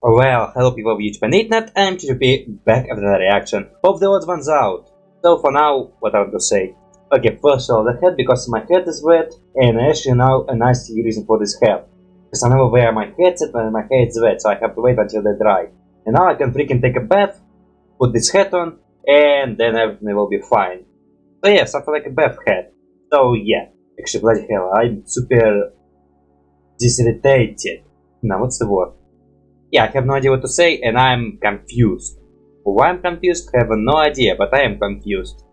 Well, hello people of YouTube and Internet, I'm TGP, back after the reaction of TheOdd1sOut. So for now, what I want to say. Okay, first of all, the hat, because my hat is wet, and I actually know a nice reason for this hat. Because I never wear my headset when my hair is wet, so I have to wait until they dry. And now I can freaking take a bath, put this hat on, and then everything will be fine. So yeah, something like a bath hat. So yeah, actually bloody hell, I'm super disirritated. Now what's the word? Yeah, I have no idea what to say, and I'm confused. Why I'm confused, I have no idea, but I am confused.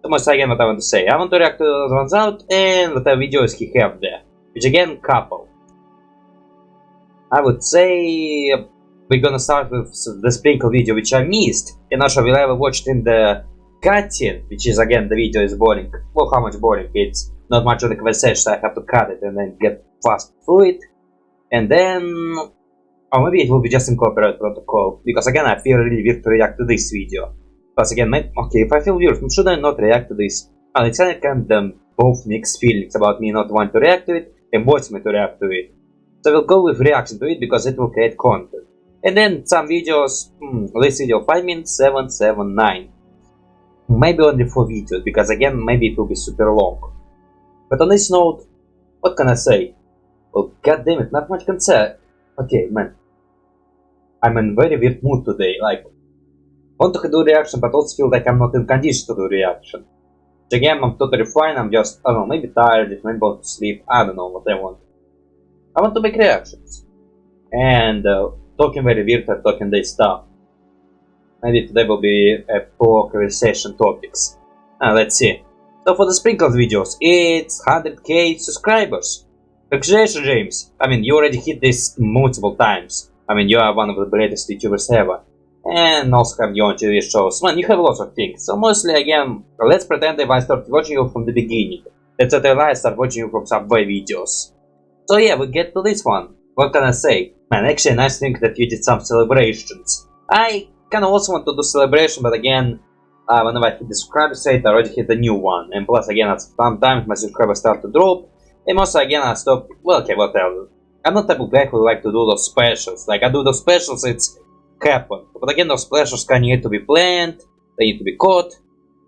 So much again what I want to say. I want to react to TheOdd1sOut and whatever videos he have there. Which again, couple. I would say we're gonna start with the sprinkle video which I missed. And also we'll ever watched in the cutting, which is again the video is boring. Well, how much boring? It's not much of the conversation, so I have to cut it and then get fast through it. And then or maybe it will be just incorporate protocol, because again I feel really weird to react to this video. Because again, okay, if I feel weird, should I not react to this? And it's kind of both mixed feelings about me not wanting to react to it and wanting me to react to it. So we'll go with reaction to it because it will create content. And then some videos, this video 5 minutes, 7, 7, 9. Maybe only 4 videos, because again maybe it will be super long. But on this note, what can I say? Well, god damn it, not much can say. Okay, man. I'm in very weird mood today, like, want to do reaction, but also feel like I'm not in condition to do reaction. Again, I'm totally fine, I'm just, I don't know, maybe tired, maybe want to sleep, I don't know what I want. I want to make reactions. And, talking very weird and talking this stuff. Maybe today will be a poor conversation topics. Let's see. So for the sprinkles videos, it's 100k subscribers. Congratulations, James. I mean, you already hit this multiple times. I mean, you are one of the greatest YouTubers ever. And also have your own TV shows. Man, you have lots of things. So mostly, again, let's pretend that I started watching you from the beginning. Let's pretend I started watching you from Subway videos. So yeah, we get to this one. What can I say? Man, actually, nice thing that you did some celebrations. I kinda also want to do celebration, but again, whenever I hit the subscribers rate, I already hit a new one. And plus, again, at some times my subscribers start to drop. And also, again, I stopped. Well, okay, whatever. I'm not the type of guy who like to do those specials. Like, I do those specials, it's happen. But again, those specials kind of need to be planned, they need to be caught,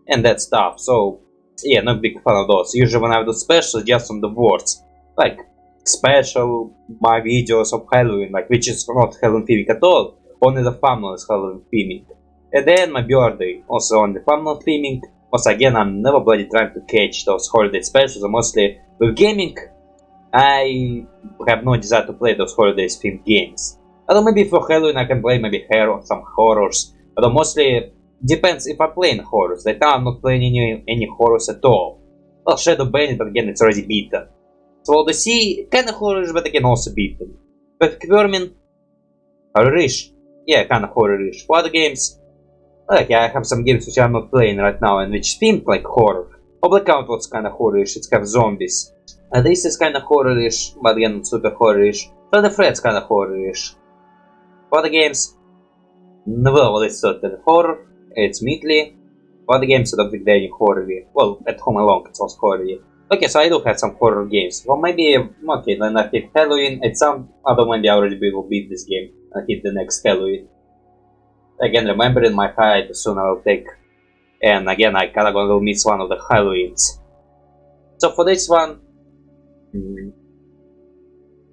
and that stuff. So, yeah, not big fan of those. Usually when I do specials, just on the words. Like, special, my videos of Halloween, like, which is not Halloween theming at all. Only the thumbnail is Halloween theming. And then my birthday, also on the thumbnail theming. Also, again, I'm never bloody trying to catch those holiday specials, mostly with gaming. I have no desire to play those holiday themed games. Although maybe for Halloween I can play maybe some horrors. Although mostly depends if I play in horrors. Right now I'm not playing any horrors at all. Well, Shadow Bane, but again it's already beaten. So the Sea kinda horrors, but again also beaten. But Vermin, horror-ish. Yeah, kinda horror-ish. For other games, like yeah, I have some games which I'm not playing right now and which themed like horror. Blackout was kinda horror-ish, it have zombies. This is kinda horror-ish, but again super horror-ish. So the Thread's kinda horror-ish. For the games, well, it's certain horror, it's meatly. For the games, I don't think they're any horror-y. Well, at Home Alone it's also horror-y. Okay, so I do have some horror games. Well, maybe, okay, then I hit Halloween, at some other maybe I already will beat this game. I hit the next Halloween. Again, remembering my height, soon I will take. And again, I kinda gonna miss one of the Halloweens. So for this one,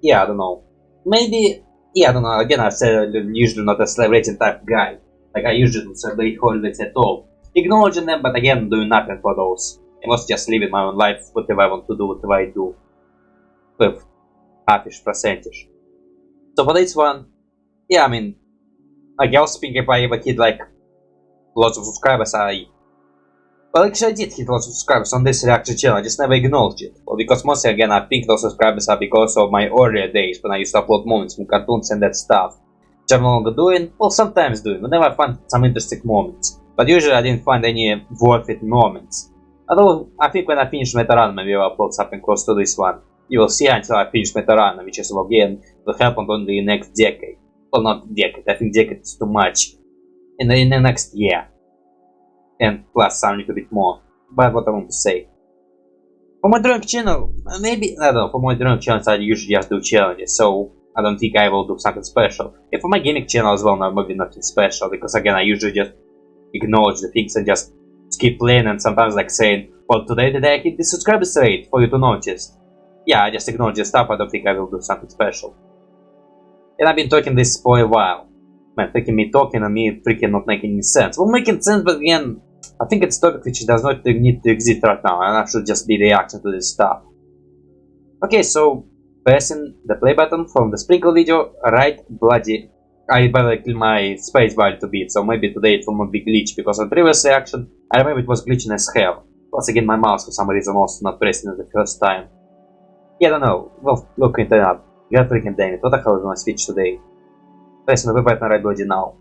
yeah, I don't know. Maybe, yeah, I don't know. Again, I said I'm usually not a celebrating type of guy. Like, I usually don't celebrate holidays at all. Acknowledging them, but again, doing nothing for those. I must just living my own life, whatever I want to do, whatever I do. With half-ish percentage. So for this one, yeah, I mean, like, I also think if I ever hit, like, lots of subscribers, well, actually, I did hit lots of subscribers on this reaction channel, I just never acknowledged it. Well, because mostly, again, I think those subscribers are because of my earlier days, when I used to upload moments from cartoons and that stuff. Which I'm no longer doing, well, sometimes doing, whenever I find some interesting moments. But usually I didn't find any worth it moments. Although, I think when I finish Metarana, maybe I'll upload something close to this one. You will see until I finish Metarana, which is, again, will happen only in the next decade. Well, not decade, I think decade is too much. In the next year. And plus some little bit more. But what I want to say. For my drawing channel, maybe, I don't know, for my drawing channels I usually just do challenges, so I don't think I will do something special. And for my gaming channel as well, no, maybe nothing special, because again, I usually just acknowledge the things and just keep playing, and sometimes like saying, well, today I hit the subscribers rate for you to notice. Yeah, I just acknowledge the stuff, I don't think I will do something special. And I've been talking this for a while. Man, freaking me talking and me freaking not making any sense. Well, making sense, but again, I think it's a topic which does not need to exist right now, and I should just be reacting to this stuff. Okay, so pressing the play button from the sprinkle video, right bloody... I better kill my space bar to beat, so maybe today it will not be glitch, because on previous reaction, I remember it was glitching as hell. Once again, my mouse for some reason also not pressing it the first time. Yeah, I don't know. Well, look into that. God freaking damn it, what the hell is my speech today? Pressing the button right bloody now.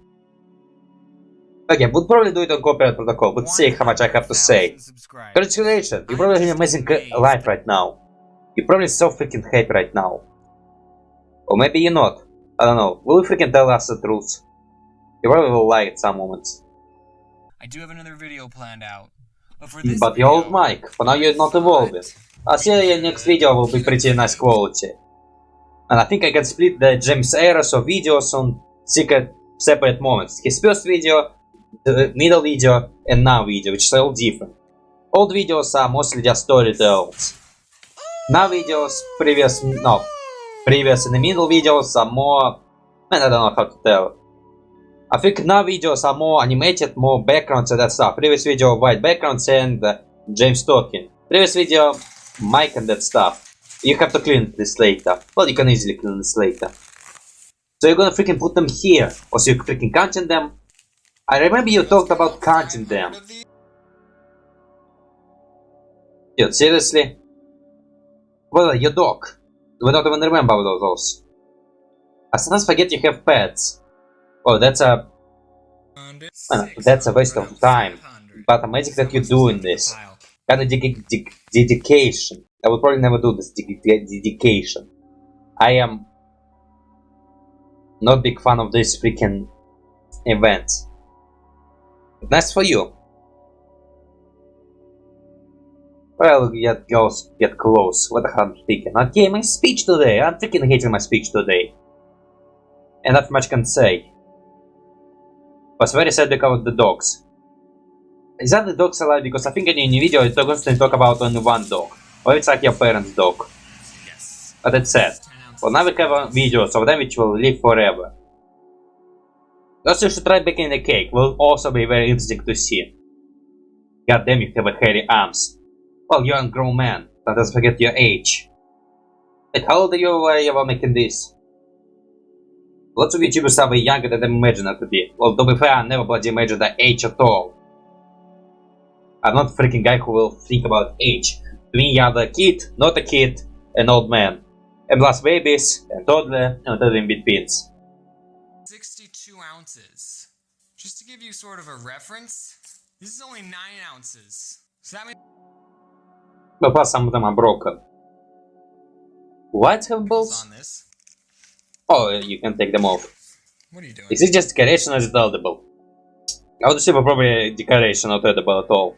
Okay, we'll probably do it on copyright protocol, but see how much I have to say. Congratulations, you probably have an amazing life right now. You're probably so freaking happy right now. Or maybe you're not. I don't know. Will you freaking tell us the truth? You probably will lie at some moments. I do have another video planned out. But your old mic, for now you're not evolving. I'll see your next video will be pretty nice quality. And I think I can split the James eras of videos on separate moments. His first video, the middle video, and now video, which are all different. Old videos are mostly just storytells. Now videos, previous and the middle videos are more... Man, I don't know how to tell. I think now videos are more animated, more backgrounds and that stuff. Previous video, white backgrounds and James talking. Previous video, mic and that stuff. You have to clean this later. Well, you can easily clean this later. So you're gonna freaking put them here, or so you're freaking counting them. I remember you talked about counting them. Dude, seriously? Well, your dog. We don't even remember those. I sometimes forget you have pets. Oh, that's a waste of time. But amazing that you're doing this. Kind of dedication. I would probably never do this dedication. I am not big fan of this freaking events. But nice for you. Well, get close. What the hell I'm thinking? Okay, my speech today. I'm freaking hating my speech today. And not much can say. Was very sad because of the dogs. Is that the dogs alive? Because I think in the video it's constantly talk about only one dog. Or it's like your parents' dog. Yes. But that's sad. Well, now we have videos of them which will live forever. Also, you should try baking the cake. Will also be very interesting to see. God damn, you have a hairy arms. Well, you're a grown man. Don't just forget your age. Like, how old are you while you were making this? Lots of YouTubers are way younger than I imagined it to be. Well, to be fair, I never bloody imagined the age at all. I'm not a freaking guy who will think about age. To me, you're the kid, not a kid, an old man. And plus babies, and toddler, and other in betweens. 62 ounces. Just to give you sort of a reference, this is only 9 ounces. So that means... But plus some of them are broken. What have balls? on this. Oh, you can take them off. What are you doing? Is it just decoration or is it edible? I would assume probably decoration, not edible at all.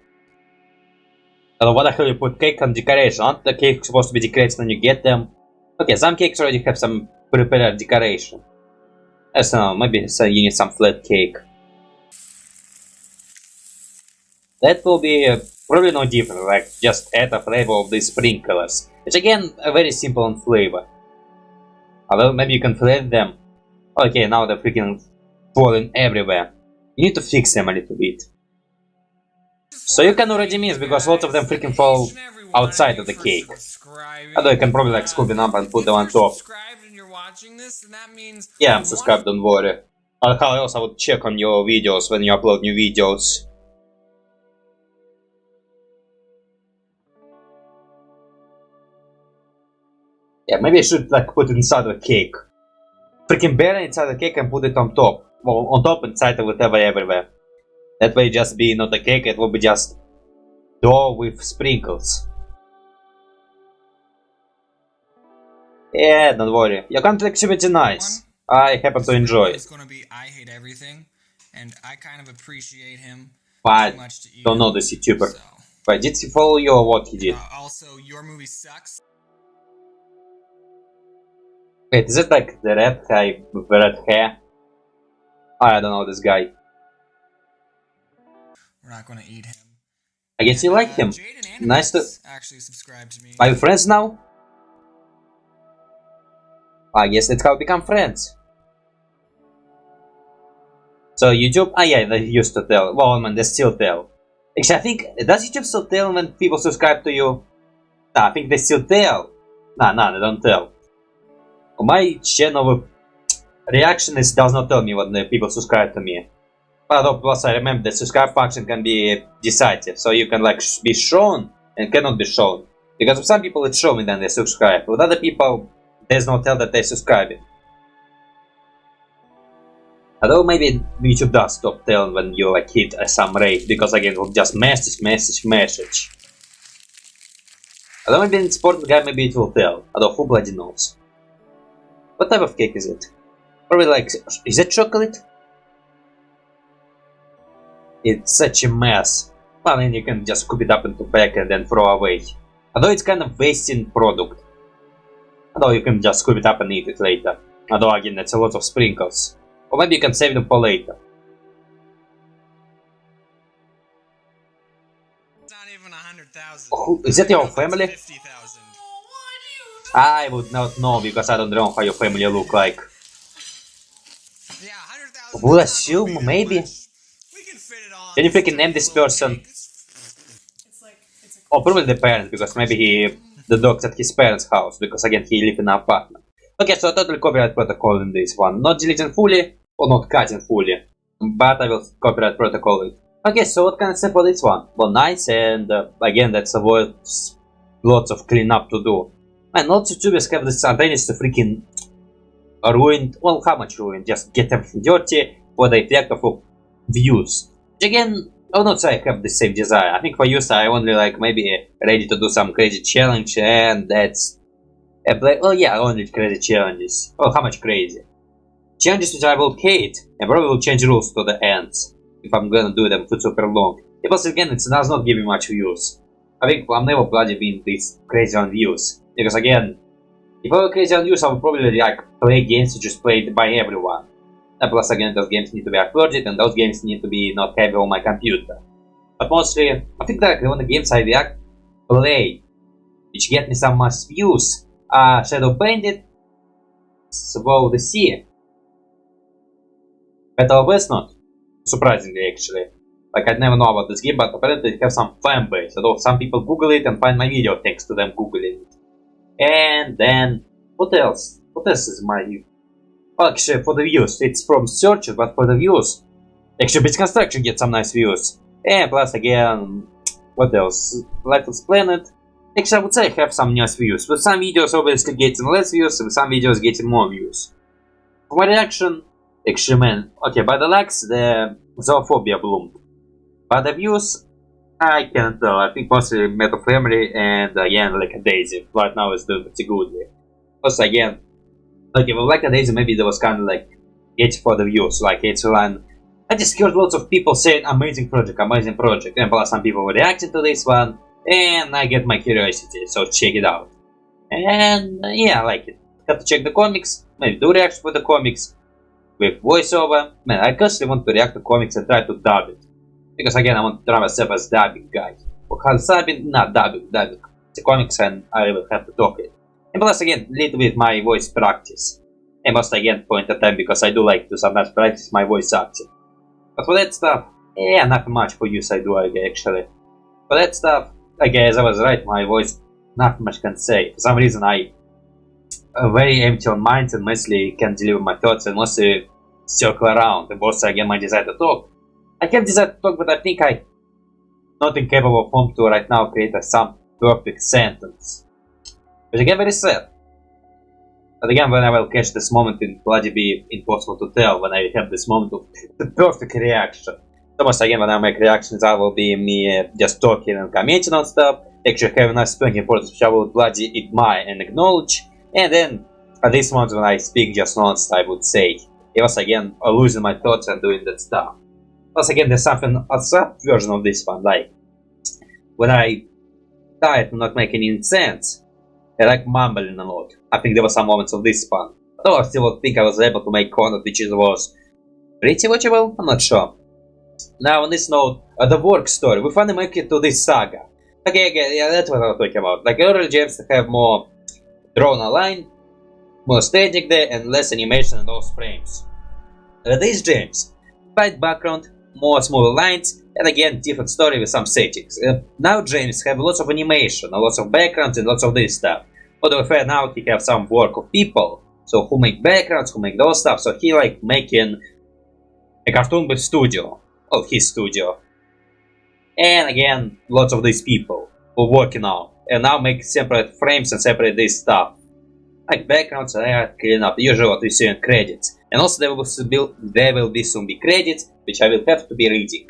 Although what the hell you put cake on decoration? Aren't the cake supposed to be decorated when you get them? Okay, some cakes already have some prepared decoration. I don't know, maybe you need some flat cake. That will be probably no different, like just add a flavor of these sprinklers. Which again, a very simple on flavor. Although maybe you can flavor them. Okay, now they're freaking falling everywhere. You need to fix them a little bit. So you can already miss because lots of them freaking fall outside of the cake. Although you can probably like scoop them up and put them on top. Yeah, I'm subscribed, don't worry. How else I would check on your videos when you upload new videos. Yeah, maybe I should like put it inside the cake. Freaking bury it inside the cake and put it on top. Well, on top, inside, or whatever, everywhere. That way just be not a cake, it will be just dough with sprinkles. Yeah, don't worry. Your country is pretty nice. I happen to enjoy it. I hate everything, and I kind of appreciate him But don't know this YouTuber. So. But did he follow you or what he did? Also, your movie sucks. Wait, is it like the red guy with red hair? I don't know this guy. We're not gonna eat him. I guess you like him. Jaden Nice to... actually subscribe to me. Are you friends now? I guess that's how we become friends. So YouTube... Ah yeah, they used to tell. Well, I mean, they still tell. Actually, I think... Does YouTube still tell when people subscribe to you? Nah, I think they still tell. Nah, they don't tell. My channel reactionist does not tell me when the people subscribe to me. But plus I remember the subscribe function can be decisive, so you can like be shown and cannot be shown. Because with some people it's shown and then they subscribe. With other people, there's no tell that they subscribe. Although maybe YouTube does stop telling when you like hit some rate, because again it will just message. Although maybe in sport guy maybe it will tell. Although who bloody knows. What type of cake is it? Probably like, is it chocolate? It's such a mess. Well, then you can just scoop it up into pack and then throw away. Although it's kind of wasting product. Although you can just scoop it up and eat it later. Although again, it's a lot of sprinkles. Or maybe you can save them for later. It's not even 100,000. Oh, is that your family? 50,000. I would not know because I don't know how your family look like. Yeah, 100,000. Would assume, maybe. We can fit it on. Can you freaking name this person? Oh, probably the parents, because maybe the dog's at his parents' house, because again he lives in an apartment. Okay, so total copyright protocol in this one. Not deleting fully, or not cutting fully. But I will copyright protocol it. Okay, so what can I say for this one? Well, nice, and again, that's avoids lots of cleanup to do. And lots of YouTubers have this tendency to freaking ruined. Well, how much ruined? Just get everything dirty for the effect of views. Again, I would not say I have the same desire. I think for views I only like maybe ready to do some crazy challenge, and that's oh yeah, only crazy challenges. Oh, how much crazy? Challenges which I will hate, and probably will change rules to the ends if I'm gonna do them for super long. Because again, it does not give me much views. I think I'm never bloody being this crazy on views. Because again, if I were crazy on views, I would probably like play games which is played by everyone. And plus again, those games need to be uploaded, and those games need to be not heavy on my computer. But mostly, I think that on the games I play, which get me some much views, are Shadow Painted, Swallow the Sea, Battle West not, surprisingly actually. Like I'd never know about this game, but apparently it has some fan base, although some people Google it and find my video thanks to them Googling it. And then, what else? What else is my... Well, actually, for the views, it's from searches, but for the views, actually, Bits Construction gets some nice views. And plus, again, what else? Lifeless Planet. Actually, I would say I have some nice views. With some videos obviously getting less views, with some videos getting more views. For my reaction, actually, man, okay, by the likes, the zoophobia bloomed. By the views, I can't tell. I think mostly Metal Family and again, like a Daisy. Right now it's doing pretty good. Also, again, okay, well, like a Daisy, maybe there was kind of like getting for the views, like it's one. I just heard lots of people saying amazing project, and plus some people were reacting to this one, and I get my curiosity, so check it out. And yeah, I like it. Have to check the comics, maybe do reaction for the comics with voiceover. Man, I constantly want to react to comics and try to dub it. Because again, I want to try myself as dubbing guy. Or subbing, not dubbing. The comics and I will have to talk it. And plus again, little bit my voice practice. I must again point at time because I do like to sometimes practice my voice acting. But for that stuff, yeah, not much for use I do actually. For that stuff, I guess I was right, my voice not much can say. For some reason I very empty on mind and mostly can deliver my thoughts and mostly circle around. And also again my desire to talk. I have desire to talk, but I think I'm not incapable of to right now create some perfect sentence. Which again very sad. But again, when I will catch this moment, it will bloody be impossible to tell when I have this moment of the perfect reaction. So much again, when I make reactions, I will be me just talking and commenting on stuff, actually having nice speaking importance which I will bloody admire and acknowledge, and then at this moment when I speak just nonsense, I would say, it was again losing my thoughts and doing that stuff. Plus again, there's something, a sub version of this one, like when I try to not make any sense, I like mumbling a lot. I think there were some moments of this fun. Although I still think I was able to make content which was pretty watchable, I'm not sure. Now on this note, the work story. We finally make it to this saga. Okay, yeah, that's what I'm talking about. Like earlier games have more drawn a line, more static there, and less animation in those frames. These games, white background, more smaller lines, and again different story with some settings. Now games have lots of animation, lots of backgrounds, and lots of this stuff. Although fair now he have some work of people, so who make backgrounds, who make those stuff. So he like making a cartoon with studio, of his studio. And again, lots of these people who working on, and now make separate frames and separate this stuff. Like backgrounds, clean up, usually what we see in credits. And also there will soon be credits, which I will have to be reading.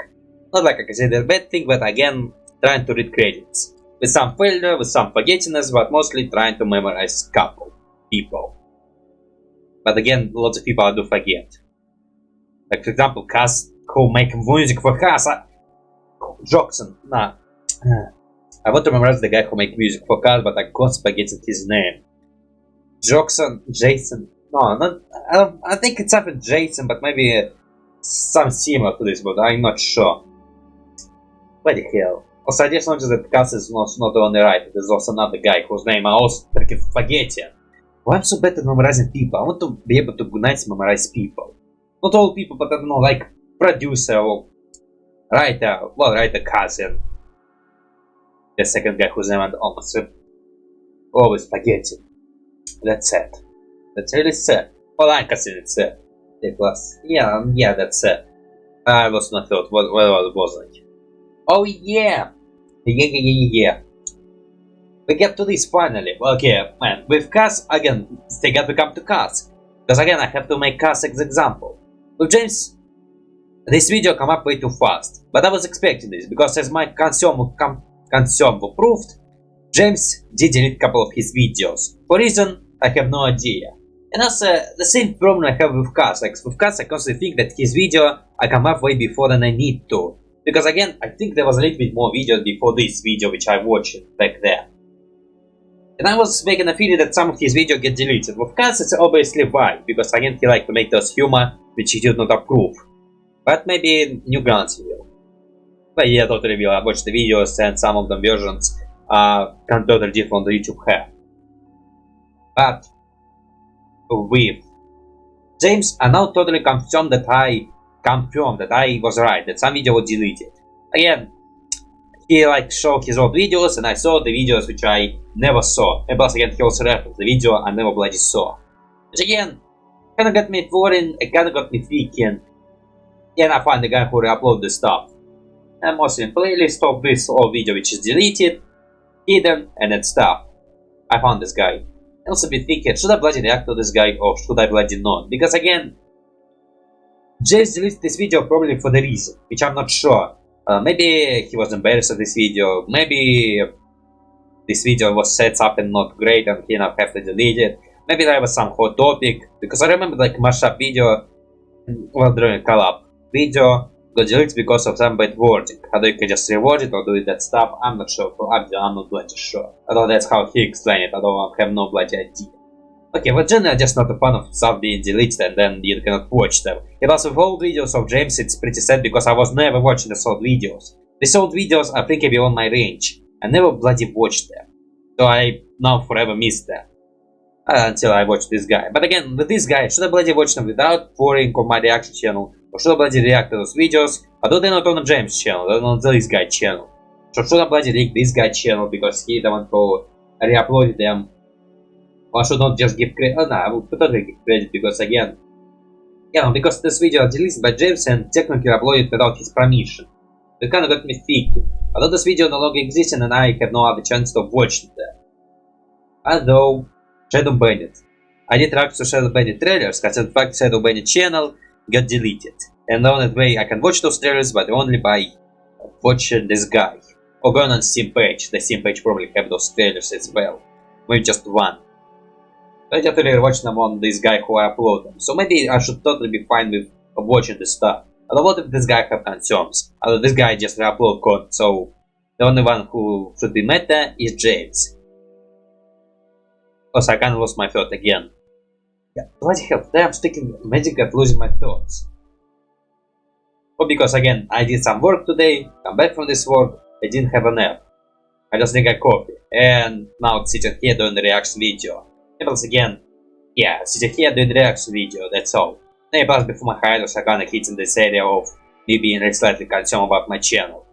Not like I consider a bad thing, but again, trying to read credits. With some failure, with some forgettiness, but mostly trying to memorize couple people. But again, lots of people I do forget. Like for example, Cass, who make music for Cass, Jackson, nah. I want to memorize the guy who make music for Cass, but I constantly forget his name. Jason, no, not, I think it's something Jason, but maybe some similar to this, but I'm not sure. What the hell? Also, I just noticed that Cass is not the only writer. There's also another guy whose name I also freaking forgetting. Why I'm so bad at memorizing people? I want to be able to nice memorize people. Not all people, but I don't know, like producer or writer, well, writer cousin. The second guy whose name I almost always forgetting. That's sad. That's really sad. Well, I consider it sad. Yeah, that's sad. I was not thought what it was like. Oh yeah! Yeah. We get to this finally. Okay, man, with Cass, again, they got to come to Cass. Because again, I have to make Cass as example. With James, this video come up way too fast. But I was expecting this, because as my concern proved, James did delete a couple of his videos. For reason, I have no idea. And also, the same problem I have with Cass. Like, with Cass, I constantly think that his video I come up way before than I need to. Because again, I think there was a little bit more videos before this video which I watched back there. And I was making a feeling that some of his videos get deleted. With Cass, it's obviously why. Because again, he liked to make those humor which he did not approve. But maybe new guns will. But yeah, totally will. I watched the videos and some of the versions are totally different than YouTube have. But with James, I now totally confirmed that I was right, that some video was deleted. Again, he like showed his old videos and I saw the videos which I never saw. And plus again, he also referenced the video I never bloody saw. Which again, kinda got me worrying, it kinda got me thinking. And I find the guy who re-uploaded the stuff. And mostly in playlist of this old video which is deleted, hidden, and that stuff. I found this guy. And also be thinking, should I bloody react to this guy or should I bloody not? Because again, James deleted this video probably for the reason, which I'm not sure. Maybe he was embarrassed of this video, maybe this video was set up and not great and he now have to delete it. Maybe there was some hot topic, because I remember like mashup video, well during a collab video, got deleted because of some bad wording. Either you can just reword it or do that stuff, I'm not sure, I'm not bloody sure. Although that's how he explained it, although I have no bloody idea. Okay, but generally I'm just not a fan of stuff being deleted and then you cannot watch them. And also with old videos of James it's pretty sad because I was never watching the old videos. These old videos are pretty beyond my range. I never bloody watched them. So I now forever missed them. Until I watched this guy. But again, with this guy, should I bloody watch them without pouring on my reaction channel? Or should I bloody react to those videos? Although they're not on James' channel, they're on this guy channel. So should I bloody link this guy channel because he the one who re-uploaded them? Or should not just give credit? Oh no, I will totally give credit because again, because this video was released by James and technically uploaded without his permission. It kinda got me thinking. Although this video no longer exists and I have no other chance to watch it there. Although, Shadow Bandit. I did react to Shadow Bandit trailers, because in fact Shadow Bandit channel got deleted. And the only way I can watch those trailers but only by watching this guy. Or going on Steam page. The Steam page probably have those trailers as well. Maybe just one. I definitely watch them on this guy who I upload them. So maybe I should totally be fine with watching this stuff. Although what if this guy have concerns? Although this guy just re-upload code, so the only one who should be meta is James. Also, I kinda lost my thought again. Yeah, bloody hell, today I'm speaking magic at losing my thoughts. Well, because again, I did some work today, come back from this work, I didn't have a nap. I just drank a coffee, and now I'm sitting here doing the reaction video. And once again, yeah, sitting here doing the reaction video, that's all. And plus before my highlights are gonna hit in this area of me being slightly concerned about my channel.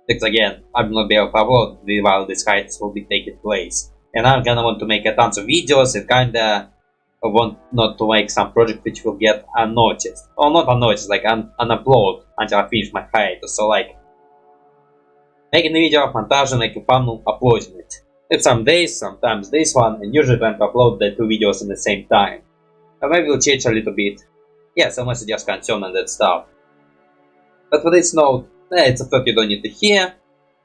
Because again, I will not be able to upload while these highlights will be taking place. And I'm gonna want to make a tons of videos and kinda want not to make some project which will get unnoticed. Or not unnoticed, like unupload until I finish my hiatus. So like, making the video, montage, making fun, uploading it. It's some days, sometimes this one, and usually trying to upload the two videos at the same time. And maybe we'll change a little bit. Yeah, some messages concern and that stuff. But for this note, it's a thought you don't need to hear.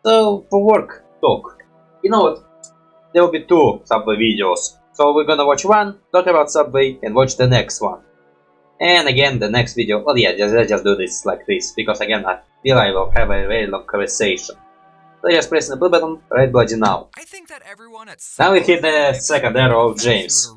So, for work talk. You know what? There will be two Subway videos. So we're gonna watch one, talk about Subway, and watch the next one. And again, the next video, well yeah, just do this like this, because again, I feel I will have a very long conversation. So just press the blue button, right bloody now. I think that everyone at Now we hit the second arrow of James.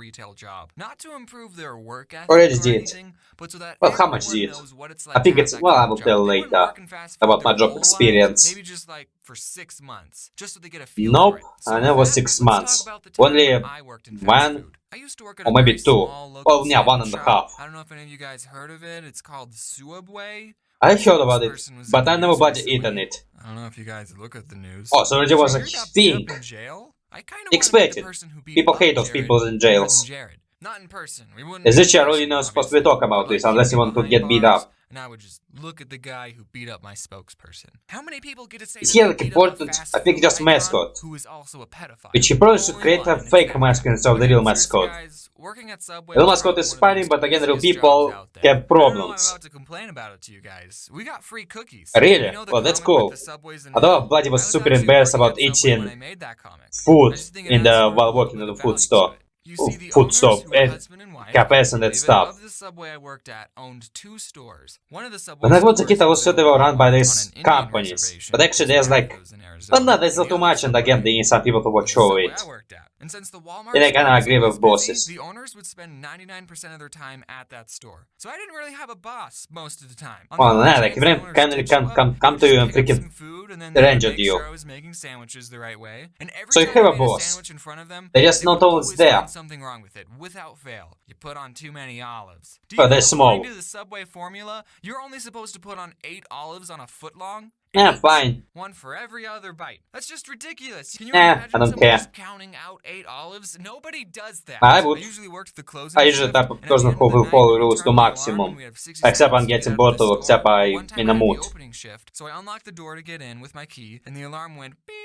Not to improve their work ethic Already or did. anything, but so that Well, how much everyone did? knows what it's I think to it's, have that well, I kind will of tell job. They wouldn't later work in fast food about my their job whole experience. lives, maybe just like for 6 months, just so they get a feel Nope, for it. So I never with 6 that, let's months. talk about the time Only when I worked in fast one food. I used to work at or a maybe very two. small local Well, yeah, one sandwich and a shop. half. I don't know if any of you guys heard of it. It's called sooubway. I heard about it, Spokesperson was in but the I never news bloody recently. eaten it. I don't know if you guys look at the news. Oh, so it was a So you're not beat thing. up in jail? I kind of Expected. the person who beat People up hate those Jared people in in jails. prison Jared. Not in person. We wouldn't. Is meet it in really person, not supposed to be obviously. talk about But, this like, unless he'd you be want to behind get beat bars, up? And I would just look at the guy who beat up my spokesperson. How many people get to say Is that he they like beat up a important? fast I think food just icon mascot. who is also a pedophile? Which he probably should Only create a one, and it's fake that mascot guy. instead of the But real seriously, mascot. guys, working at Subway Real was mascot probably is one of the funny, most but again, real easiest people jobs out there. have I don't know why I'm problems. about to complain about it to you guys. We got free cookies. Really? You know the Well, that's comic with cool. the Subways in Although hell? Bloody was I super actually embarrassed working about at Subway when I eating made that comic. food I just think it in has the sort of while a little working bit in the of food value to store. it. You see, the Food owners, store, who are husband and wife, cafes and that David, stuff. of the Subway I worked at owned 2 stores. One of the Subway When I was a stores kid, I was in thought they were run by Walmart these on an Indian companies. reservation, But actually, because there's like, half was in well, Arizona, no, there's and not the too other much, and again, Subway they need some people to was watch the over Subway it. I worked at. And since the Walmart And I store kinda was agree with always busy, bosses. the owners would spend 99% of their time at that store. So I didn't really have a boss most of the time. On the Well, off nah, chance like, the if owners can did show up, come I would to you just and pick up freaking some food, and then they would arrange make you. sure I was making sandwiches the right way. And every So you time have I a made boss. sandwich in front of them, They're just they not would always always there. find something wrong with it, without fail. You put on too many olives. Do Well, you they're know, small. according to the Subway formula, you're only supposed to put on 8 olives on a foot long? Yeah, 8. fine. One for every other bite. That's just ridiculous. Can you I imagine don't someone care. just counting out 8 olives? Nobody does that. I would. usually worked the closing I usually shift, type of and at person the end who of the will night, follow we would rules to turn the alarm, maximum. and we have 60 Except I'm seconds to get getting out of the bored of, except store. I One time in I a had the mood. opening shift, so I unlocked the door to get in with my key, and the alarm went beep.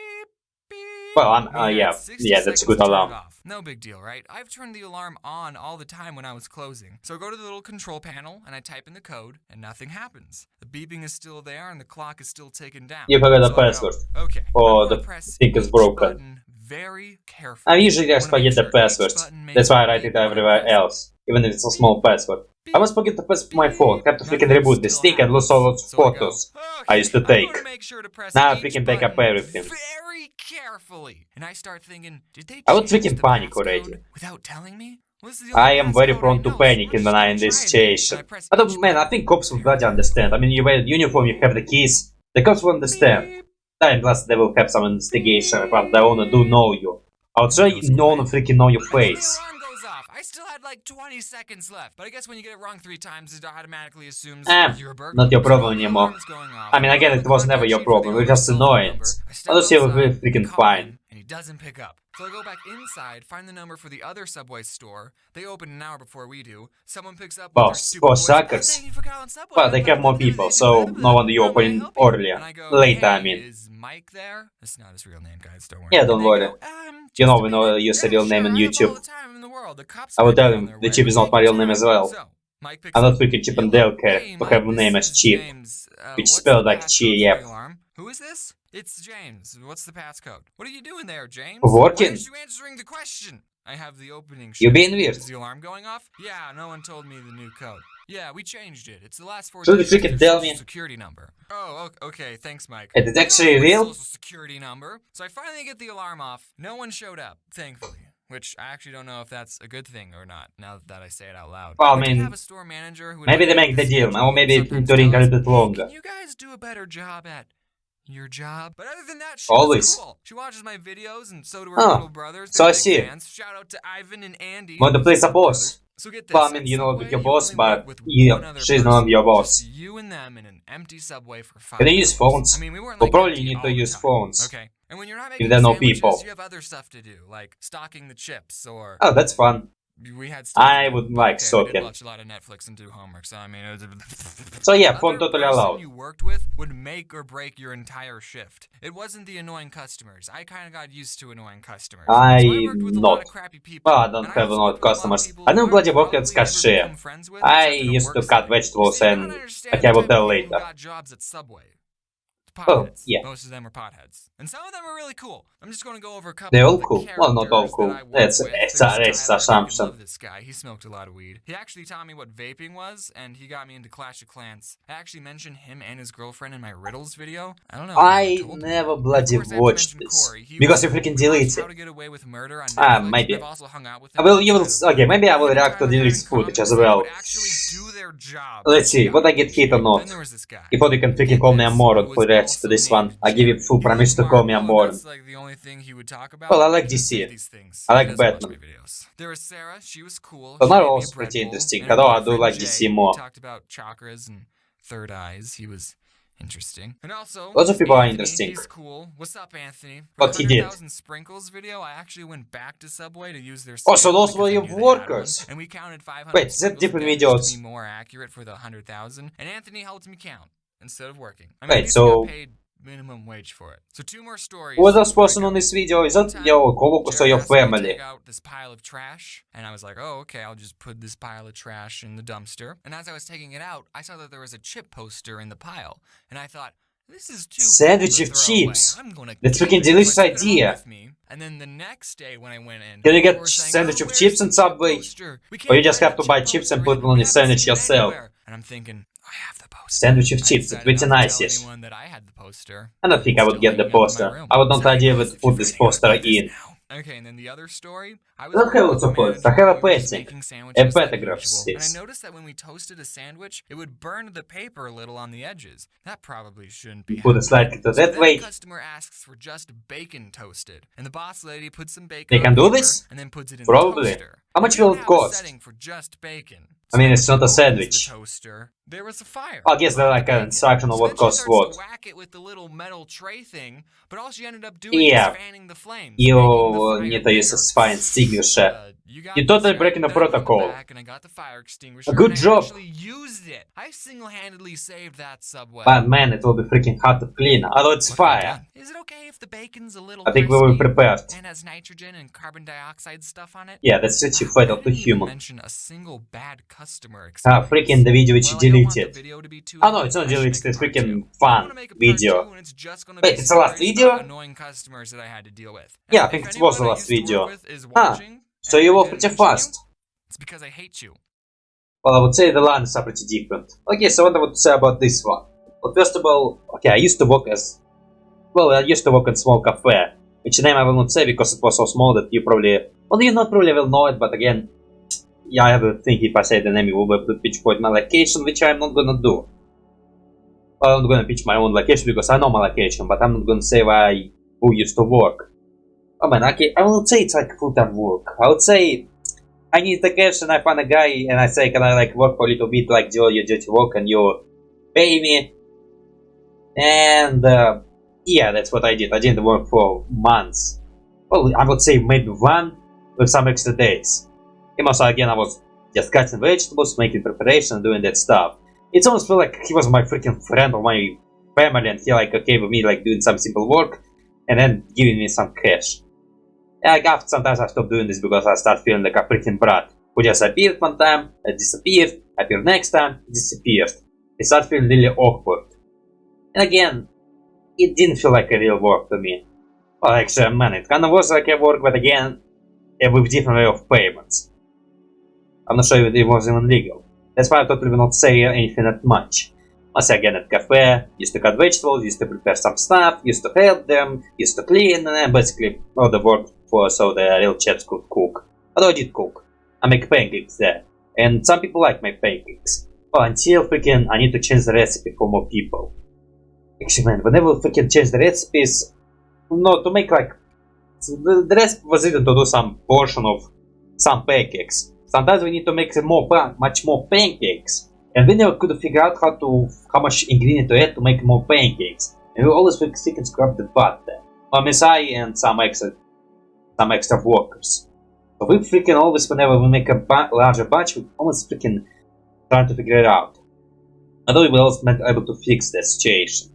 Well, I'm, We yeah, had 60 yeah, that's a seconds good to turn it alarm. off. No big deal, right? I've turned the alarm on all the time when I was closing. So I go to the little control panel and I type in the code and nothing happens. The beeping is still there and the clock is still ticking down. You forgot the So I go, password. okay. Or I'm the gonna press thing is each broken. button very carefully. I usually just I wanna make forget the sure each password. button makes That's why I a write beep it when I everywhere press it. else, even if it's a small password. I was forget the password for my phone. Have to freaking Nothing reboot this still thing and lose all those happens. So I go, photos I used to I'm take. gonna make sure to press Now I each freaking back up button everything. very carefully. And I start thinking, did they I would change freaking the panic passcode already. without telling me? What's the I only am very passcode prone I to know, so panicking we're when I'm in just this gonna try it again. situation. And I press I don't, each man, I button think cops will bloody very understand. I mean, you wear a uniform, you have the keys. The cops will understand. beep. And plus they will have some investigation, but the owner do know you. I would say Goes no one quiet. freaking know your And then the face. alarm goes off. I still had like 20 seconds left. But I guess when you get it wrong 3 times, it automatically assumes you're a burglar. Not your So problem the anymore. alarm is going off. I mean, again, it was never your problem, it was just annoyance. Honestly, it was really freaking fine. And he doesn't pick up. So I go back inside, find the number for the other Subway store. They open an hour before we do. Someone picks up with their Boss, stupid poor voice, suckers. "Thank you for calling Subway. Well, they have more people, so no wonder you How may I open help you?" earlier. And I go, Later, I "Hey, mean. is Mike there?" That's not his real name, guys. Don't worry. Yeah, And don't they worry. go, You know, just a we know minute. use a Yeah, real name sure, on I have all YouTube. the time in the world. The cops I will might be tell on him their the way. Chip is not Take my your real name time. as well. So, Mike picks I'm up not the freaking Chip and hello. Dale care Hey, to Mike, have a this name as is Chip, James. which What's spelled the like passcode Chi, for yep. the alarm? Who is this? It's James. What's the passcode? What are you doing there, James? Working. Why aren't you answering the question? I have the opening shift. You being weird. Is the alarm going off? Yeah, no one told me the new code. Yeah, we changed it. It's the last 4 So you digits of freaking your tell social me. security number. Oh, okay. Thanks, Mike. Is it I don't actually know my real? social security number. So I finally get the alarm off. No one showed up, thankfully. which I actually don't know if that's a good thing or not, now that I say it out loud. Well, I We did mean, have a store manager who would maybe like they make make the the deal, schedule or maybe and sometimes during a tell us, little bit "Hey, longer. can you guys do a better job at your job?" But other than that, she Always. was cool. She watches my videos, and so do her Huh. little brothers. So They're I big see. fans. Shout out to Ivan and Andy. Want to those play are some her boss? brothers. So get this, Well, I mean, at you know, Subway, your you boss, only but work with one other she's person. not your boss. Just you and them in an empty Subway for 5 Can you use hours. phones? I mean, we weren't Well, like probably empty you need all to the use time. phones. Okay. And when you're not If making there are no sandwiches, people. you have other stuff to do, like stocking the chips or Oh, that's fun. we had stuff I to do. would But like okay, we soccer. did watch a lot of Netflix and do homework, so I mean, it was So yeah, other phone totally person allowed. you worked with would make or break your entire shift. It wasn't the annoying customers. I kind of got used to annoying customers. So I worked with a lot of crappy people. Well, I don't And have a also lot worked of with a lot customers. people I don't who bloody I'd work at probably never cashier. become friends with, I except in a used to work cut setting. vegetables See, I and don't understand okay, I the will type of tell people who later. got jobs at Subway. Oh, Potheads. yeah. Most of them are potheads. And some of them are really cool. I'm just going to go over a couple They're of all the cool. Well, not all characters cool. that I worked That's with. it's There's a racist Tyler. I freaking assumption. love this guy. He smoked a lot of weed. He actually taught me what vaping was, and he got me into Clash of Clans. I actually mentioned him and his girlfriend in my riddles video. I don't know if I I told never him. bloody And of course, I have to watched mention this. Corey. He Because was you cool. freaking We watched delete How it. to Get Away with Murder on Netflix. Maybe. I've also hung out with I him will, you will, outside of okay, work. maybe I Me will and react to Tyler the had lyrics in footage common as is that he well. would actually do their job. Let's see, Got what I it. get hit or Then not. there was this guy. If you can freaking call me a moron for reacts to this one, I give you full permission to call me a moron. That's like the only thing he would talk about. Well, I like can say DC. these things. I like He doesn't watch Batman. my videos. There was Sarah. She was cool. So She now made me a also bread pretty bowl. interesting. And her Although I do boyfriend, like Jay, DC he more. talked about chakras and third eyes. He was interesting. And also, Lots of people are Anthony, interesting. he's cool. What's up, Anthony? For What the he did. 100,000 Sprinkles video, I actually went back to Subway to use their Oh, so scale those because were I your knew they had one, workers? and we counted 500 Wait, is that sprinkles different again just videos? to be more accurate for the 100,000. And Anthony helped me count instead of working. I mean, Wait, at least so- I got paid minimum wage for it. So 2 more stories. Who was this before I person go. on this video? Is One that time, your co-workers or Jared your asked me to family? take out this pile of trash, and I was like, oh, okay, I'll just put this pile of trash in the dumpster. And as I was taking it out, I saw that there was a chip poster in the pile, and I thought, this is too Sandwich cool to of throw away. chips. I'm gonna That's keep freaking it. So delicious I took it home idea. with me, and then the next day when I went in, Can you get people were saying, sandwich "Oh, of where's chips the on chip Subway? poster? We Or you can't just find have the to buy chip chips and poster. put it on We your haven't sandwich seen it yourself. anywhere." And I'm thinking, I have the poster. Sandwich of I chips, it's decided pretty not to nice, tell yes. anyone that I had the poster. I don't think I would Still get the hanging up in my poster. room. I would not Sorry, idea guys, would if you're put this finding out poster about this in. now. Okay, and then the other story, I was I don't working have with lots of a posts. manager I have a who was just painting. making sandwiches like pentagraphs, usual. And I yes. noticed that when we toasted a sandwich, it would burn the paper a little on the edges. That probably shouldn't be Put it happening. slightly to So that then way. the customer asks for just bacon toasted, and the boss lady puts some bacon They on can do paper this? and then puts it in Probably. the toaster. How much We will don't it have a cost? setting for just bacon. I mean, So it's when not a she opens sandwich. The toaster, there was a fire. I guess they're burning like the an bacon. instruction on So what then she costs starts what. to whack it with the little metal tray thing, but all she ended up doing Yeah. was fanning the flames. You making the fire need to use bigger. a fire extinguisher. You got You're this, totally right? breaking the Then I went in protocol. back and I got the fire extinguisher. Good and I job. actually used it. I single-handedly saved that Subway. But man, it will be freaking hard to clean. Although it's What have I fire. done? Is it okay if the bacon's a little I think we were crispy prepared. and has nitrogen and carbon dioxide stuff on it? Yeah, that's such a I fatal to didn't even human. mention a single bad customer Ah, experience. freaking the video which you Well, I don't want the deleted. video to be too Oh no, long. it's not I should deleted, make a it's part freaking two. I wanna fun make a part video. two, and it's just gonna Wait, be it's the last stories video? about annoying customers that I had to deal with. Yeah, I And think if it was the anyone I last used to work video. with is Huh. watching, So and you I were didn't pretty mention you, fast. it's because I hate you. Well, I would say the lines are pretty different. Okay, so what I would say about this one? Well, first of all, okay, I used to work as... Well, I used to work in small cafe, which name I will not say because it was so small that you probably... Well, you not probably will know it, but again... Yeah, I have a think if I say the name, you will be able to pitch point my location, which I'm not gonna do. Well, I'm not gonna pitch my own location because I know my location, but I'm not gonna say where who used to work. Oh man, okay, I will say it's like full-time work. I would say... I need the cash and I find a guy and I say, can I like work for a little bit, like do your dirty work and you pay me? And yeah, that's what I did. I didn't work for months. Well, I would say maybe one with some extra days. And also again, I was just cutting vegetables, making preparation, doing that stuff. It's almost felt like he was my freaking friend or my family and he like okay with me like doing some simple work and then giving me some cash. Like after sometimes I stopped doing this because I start feeling like a freaking brat who just appeared one time, disappeared, appeared next time, disappeared. It started feeling really awkward. And again, it didn't feel like a real work to me. Well, actually, man, it kind of was like a work, but again, with different way of payments. I'm not sure if it was even legal. That's why I totally will not say anything that much. I say again at cafe, used to cut vegetables, used to prepare some stuff, used to help them, used to clean, and basically all the work so the real chefs could cook. Although I did cook. I make pancakes there. And some people like my pancakes. Well, until freaking I need to change the recipe for more people. Actually, man, whenever we freaking change the recipes, no, to make like the recipe was written to do some portion of some pancakes. Sometimes we need to make much more pancakes, and we never could figure out how much ingredient to add to make more pancakes. And we always freaking scrap the butter. Well, Miss I and some extra workers. So we freaking always, whenever we make a larger batch, we always freaking trying to figure it out. Although we were also able to fix the situation.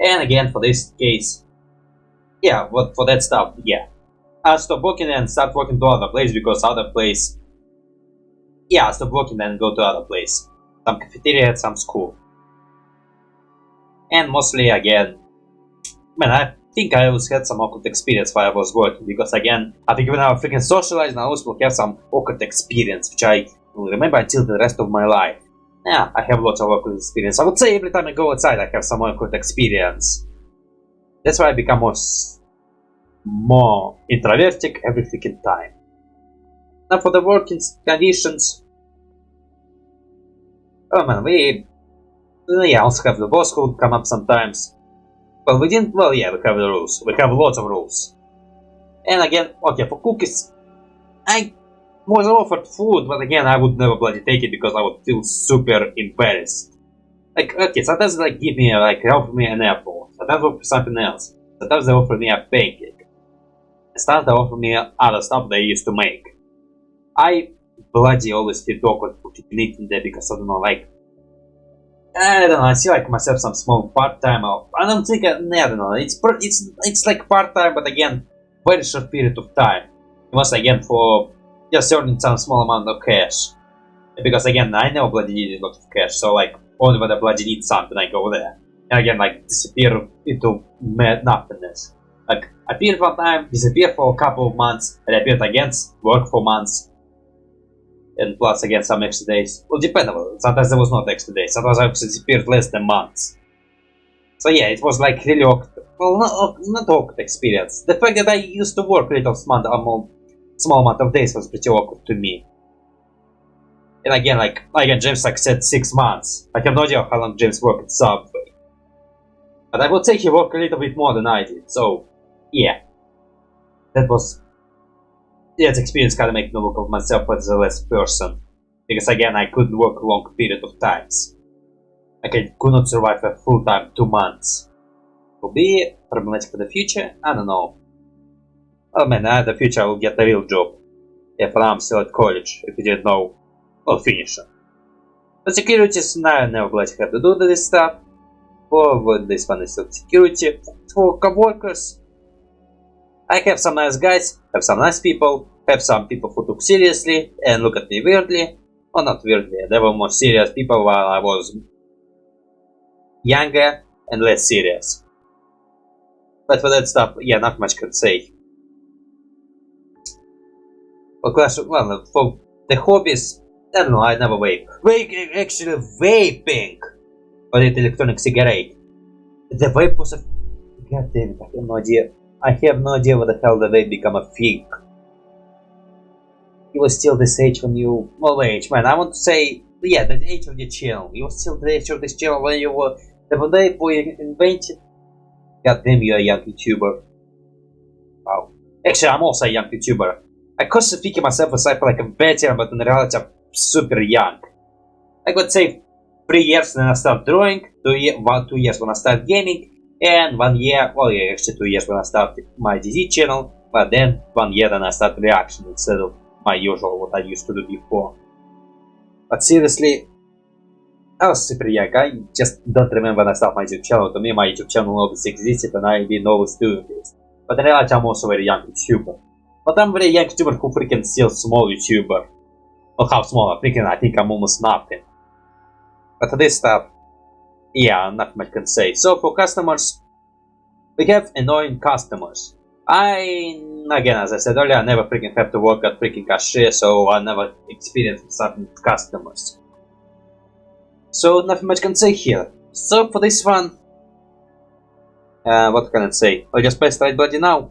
And again, for this case, yeah, for that stuff, yeah. I stopped working and start working to other place because other place, yeah, I stopped working and go to other place. Some cafeteria at some school. And mostly again, man, I think I always had some awkward experience while I was working because again, I think when I was freaking socialized, I always will have some awkward experience which I will remember until the rest of my life. Yeah, I have lots of awkward experience. I would say every time I go outside, I have some awkward experience. That's why I become more introvertic every freaking time. Now for the working conditions, oh man, we also have the boss who would come up sometimes. Well, we didn't. Well, yeah, we have the rules. We have lots of rules. And again, okay, for cookies, I was offered food, but again, I would never bloody take it because I would feel super embarrassed. Like, okay, sometimes they give me offer me an apple, sometimes they offer something else, sometimes they offer me a pancake, and sometimes they offer me other stuff they used to make. I bloody always feel awkward for eating there because I don't know, like, I don't know, I see like myself some small part-time, I don't think, I don't know, it's like part-time, but again, very short period of time. Once again, for just earning some small amount of cash. Because again, I never bloody needed a lot of cash, so like, only when I bloody need something, I go there. And again, like, disappear into nothingness. Like, appear one time, disappear for a couple of months, and appeared again, work for months. And plus again some extra days. Well, dependable. Sometimes there was not extra days. Sometimes I disappeared less than months. So yeah, it was like really awkward. Well, not awkward experience. The fact that I used to work little small amount of days was pretty awkward to me. And again, James said 6 months. I have no idea how long James worked at Subway. But I would say he worked a little bit more than I did. So yeah, that experience kind of made me look at myself as a less person. Because again, I couldn't work a long period of times. Like I could not survive a full time 2 months. Will be problematic for the future? I don't know. Oh man, in the future I will get a real job. Yeah, for now I'm still at college. If you didn't know, I'll finish it. For securities, now I never bloody have to do this stuff. For this one is still security. For co-workers, I have some nice guys, have some nice people, have some people who took seriously and look at me weirdly. Or not weirdly, they were more serious people while I was younger and less serious. But for that stuff, yeah, not much can say. For the hobbies, I don't know, I never vape. Actually, vaping! Or the electronic cigarette. The vape was a... God damn it, I have no idea. I have no idea what the hell the vape become a thing. It was still this age when you... Well, age, man, I want to say... Yeah, the age of the channel. It was still the age of this channel when you were... The vape was invented. God damn, you're a young YouTuber. Wow. Actually, I'm also a young YouTuber. I constantly think of myself as like a veteran, but in reality I'm super young. I would say 3 years when I start drawing, 2 years when I start gaming, and 1 year, well yeah, actually 2 years when I started my DZ channel, but then 1 year then I started reaction instead of my usual what I used to do before. But seriously, I was super young. I just don't remember when I started my YouTube channel. To me, my YouTube channel always existed and I've been always doing this. But in reality, I'm also a very young YouTuber. But I'm a very young YouTuber who freaking still small YouTuber. Not how small, I think I'm almost nothing. But for this stuff, yeah, not much can say. So for customers, we have annoying customers. Again, as I said earlier, I never freaking have to work at freaking cashier, so I never experienced something with customers. So nothing much can say here. So for this one, what can I say? I'll just press right bloody now.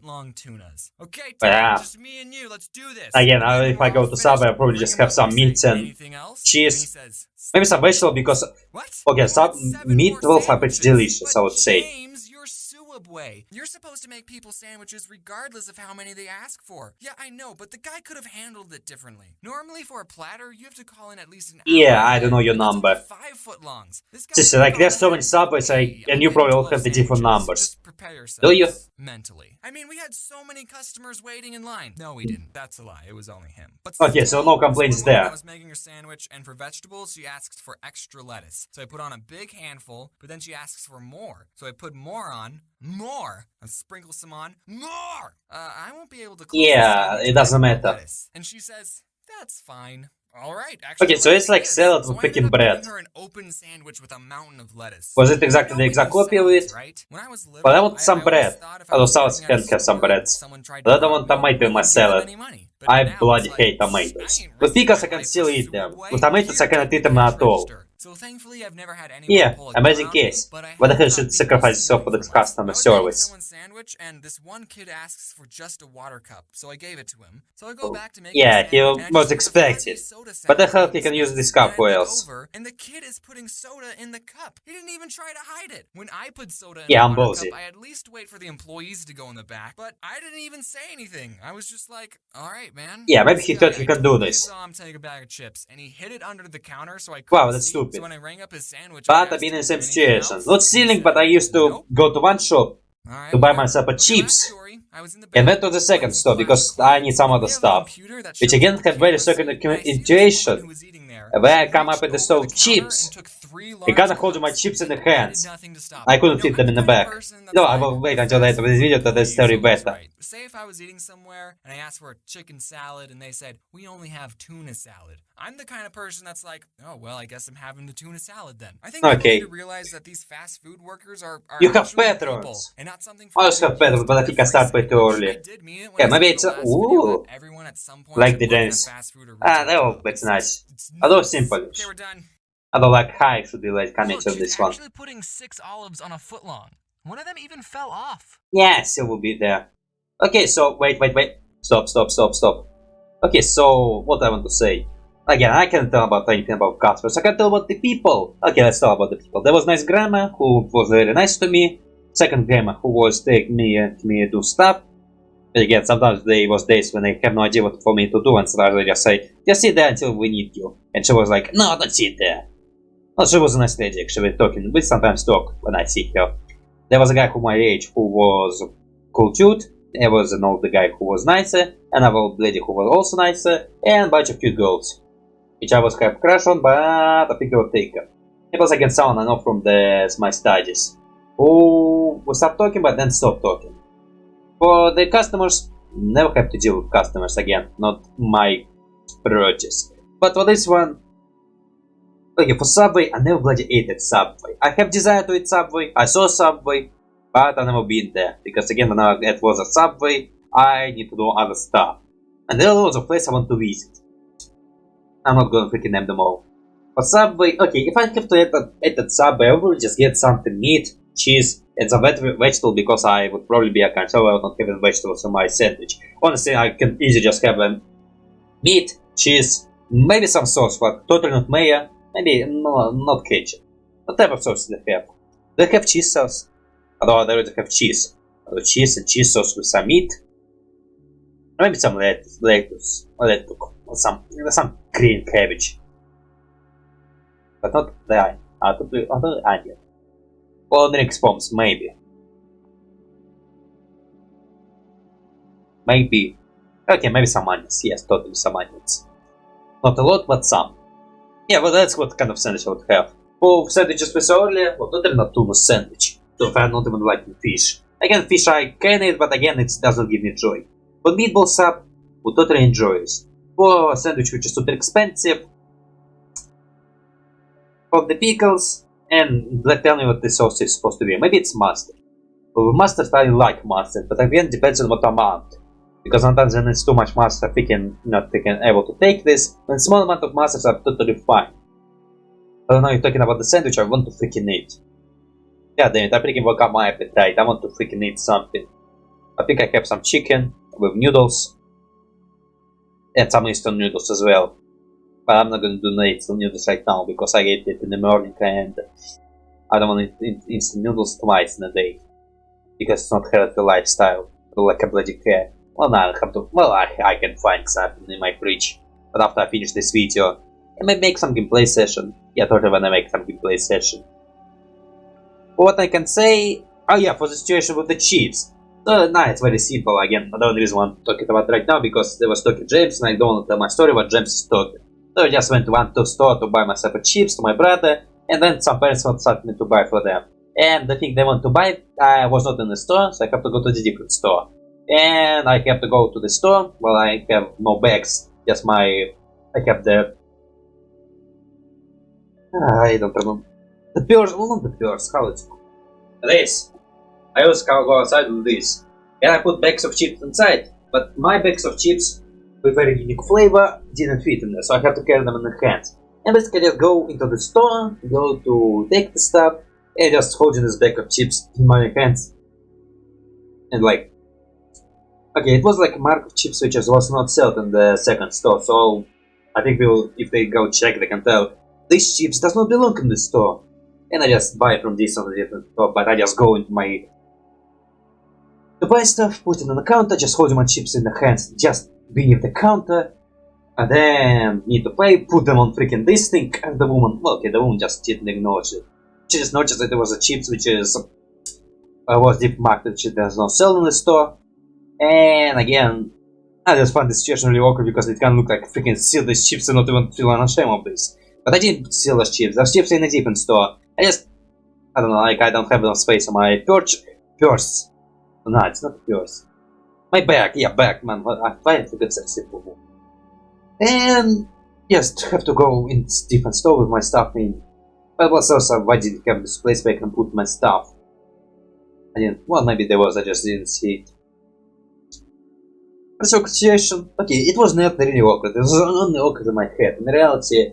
foot-long tunas. Okay, Yeah. just me and you. Let's do this. Again, And then if we're I go all to finished, Subway, I'll probably bring just him have up, some and you meat say, and anything else? cheese. And he says, Maybe some vegetable because what? okay, I some wanted 7 more meatballs are pretty sandwiches. delicious, But I would say. James, you're sooubway. You're supposed to make people sandwiches regardless of how many they ask for. Yeah, I know, but the guy could have handled it differently. Normally for a platter, you have to call in at least an hour. Yeah, I don't know your and that's number. only 5 foot longs. This guy Just like there's so many subways, hey, and you probably all have the different numbers. Just prepare yourself. Do you? Mentally. I mean, we had so many customers waiting in line. No, we didn't. That's a lie. It was only him. But Okay, so no complaints there. I was making her sandwich, and for vegetables, she asked for extra lettuce. So I put on a big handful, but then she asks for more. So I put more on, more, and sprinkle some on, more. I won't be able to close Yeah, it doesn't matter. lettuce. And she says, that's fine. All right, actually, Okay, so it's like salad with freaking bread. her an open sandwich with a mountain of lettuce. Was it exactly the exact copy of it? Right? When I was little, But I want some bread. Although salads working at can a have some store, breads. someone tried But I to don't rob want me, tomato in my I wouldn't give them salad. any money. But I now bloody it's like, hate tomatoes. I ain't With pickles I risking can my still life eat for them. sooubway. With tomatoes I Here, cannot take eat them the at cash all. register. So thankfully, I've never had anyone Yeah, pull a gun amazing on me, case. but I But I have have caught should people sacrifice yourself for the stealing from us. customer I was making service. someone's sandwich, and this one kid asks for just a water cup, so I gave it to him. So I go back to make Yeah, the he sandwich, and I was just get the fuzzy expected. soda But the sandwich hell from he can use Spence, this cup and I or look else? over, and the kid is putting soda in the cup. He didn't even try to hide it. When I put soda in Yeah, a I'm water ballsy. cup, I at least wait for the employees to go in the back, but I didn't even say anything. I was just like, all right, man. Yeah, maybe This he guy, thought he I can do totally this. saw him take a bag of chips, and he hid it under the counter so I couldn't Wow, that's see. stupid. So when I rang up his sandwich, But I I've asked been in him, the same "Anything situation. else?" Not And he stealing, said, but I used to "Nope." go to one shop All right, to buy whatever. myself a Okay, last chips. story. I was in the And back went to the doing second some store class because I classes, need some and other we have a stuff. computer that Which shows again what the have very camera certain see, and I see this intuition. woman who was eating there. Where I She come up reached with the over stove the counter chips. and took 3 I large kinda hold my cups, chips in the and I did hands. nothing to stop I her. couldn't You fit know, them I'm in the kind of back. person that's No, I like, will wait the until the end fast of this food video to the employees story always better. right. Say if I was eating somewhere and I asked for a chicken salad and they said, we only have tuna salad. I'm the kind of person that's like, oh, well, I guess I'm having the tuna salad then. I think people Okay. need to realize that these fast food workers are You have actually people patrons. and not something I for also have patrons, but I think I start way too early. I did mean it when Yeah, I maybe said in it's the a... last video Ooh. that everyone at some point Like should the work in a dance. fast food or Ah, retail no, job. that's nice. It's Although nuts. simple. Okay, we're done. Although like high should be like comments Look, on she's this one. actually putting 6 olives on a foot long. One of them even fell off. Yeah, still will be there. Okay, so wait. Stop. Okay, so what I want to say. Again, I can't tell about anything about customers. I can tell about the people. Okay, let's talk about the people. There was nice grandma who was very nice to me. Second grandma who was taking me and me do stuff. Again, sometimes there was days when I have no idea what for me to do, and sometimes I just say, just sit there until we need you. And she was like, no, don't sit there. Well, she was a nice lady, actually, talking. We sometimes talk when I see her. There was a guy who my age who was cool dude. There was an older guy who was nicer, another old lady who was also nicer, and a bunch of cute girls, which I was have a crush on, but I think I would take her. It was again someone I know from my studies, who we start talking but then stop talking. For the customers, never have to deal with customers again, not my purchase. But for this one, okay, for Subway, I never bloody ate at Subway. I have desire to eat Subway, I saw Subway, but I never been there, because again, when it was a Subway, I need to do other stuff. And there are lots of places I want to visit. I'm not gonna freaking name them all. For Subway, okay, if I have to eat at Subway, I will just get something meat, cheese, and some vegetable, because I would probably be a conservative of not having vegetables in my sandwich. Honestly, I can easily just have meat, cheese, maybe some sauce, but totally not mayo, maybe not ketchup. Whatever sauce they have. They have cheese sauce. Although they already have cheese. Cheese and cheese sauce with some meat. Maybe some lettuce, or some green cabbage. But not the onion. Or drink bombs, maybe. Maybe. Okay, maybe some onions. Yes, totally some onions. Not a lot, but some. Yeah, well, that's what kind of sandwich I would have. For sandwiches we saw earlier, well, totally not tuna sandwich. So if I'm not even liking fish. Again, fish I can eat, but again, it doesn't give me joy. But meatball sub would totally enjoy it. For a sandwich which is super expensive. For the pickles, and let's tell me what the sauce is supposed to be. Maybe it's mustard. For mustard, I like mustard, but again, depends on what amount. Because sometimes when it's too much mustard, we can not able to take this. When small amount of mustard are totally fine. I don't know, you're talking about the sandwich, I want to freaking eat. God damn it, I freaking woke up my appetite, I want to freaking eat something. I think I have some chicken with noodles. And some instant noodles as well. But I'm not gonna do instant noodles right now, because I ate it in the morning and I don't want to eat instant noodles twice in a day. because it's not healthy lifestyle to like a bloody care. Well, now I have to. Well, I can find something in my fridge. But after I finish this video, I may make some gameplay session. Yeah, totally when I make some gameplay session. What I can say, oh yeah, for the situation with the chips. So now it's very simple. Again, I don't really want to talk about it right now because there was talking James, and I don't want to tell my story what James is talking. So I just went to one store to buy myself a chips to my brother, and then some parents wanted me to buy for them. And the thing they want to buy, I was not in the store, so I have to go to the different store. And I have to go to the store. Well, I have no bags, just I have the. I don't remember. The purse, well, not the purse, how it's called. This. I always go outside with this. And I put bags of chips inside, but my bags of chips with very unique flavor didn't fit in there, so I have to carry them in the hands. And basically just go into the store, go to take the stuff, and just holding this bag of chips in my hands. And like, okay, it was like a mark of chips which was not sold in the second store, so I think if they go check, they can tell this chips does not belong in this store. And I just buy from this on a different store, but I just go into my to buy stuff, put it on the counter, just holding my chips in the hands, just beneath the counter, and then need to pay, put them on freaking this thing, and the woman, well, okay, the woman just didn't acknowledge it. She just noticed that there was a chips which was deep marked that she does not sell in the store, and again, I just found this situation really awkward because it can look like freaking steal these chips and not even feel ashamed of this. But I didn't steal those chips are in a different store. I don't know, like I don't have enough space on my purse. No, it's not purse. My bag, yeah, bag, man. I find it a bit simple. And just have to go in different store with my stuff in. But also, I didn't have this place where I can put my stuff. I didn't. Well, maybe there was. I just didn't see it. So situation. Okay, it was not really awkward. It was only awkward in my head. In reality,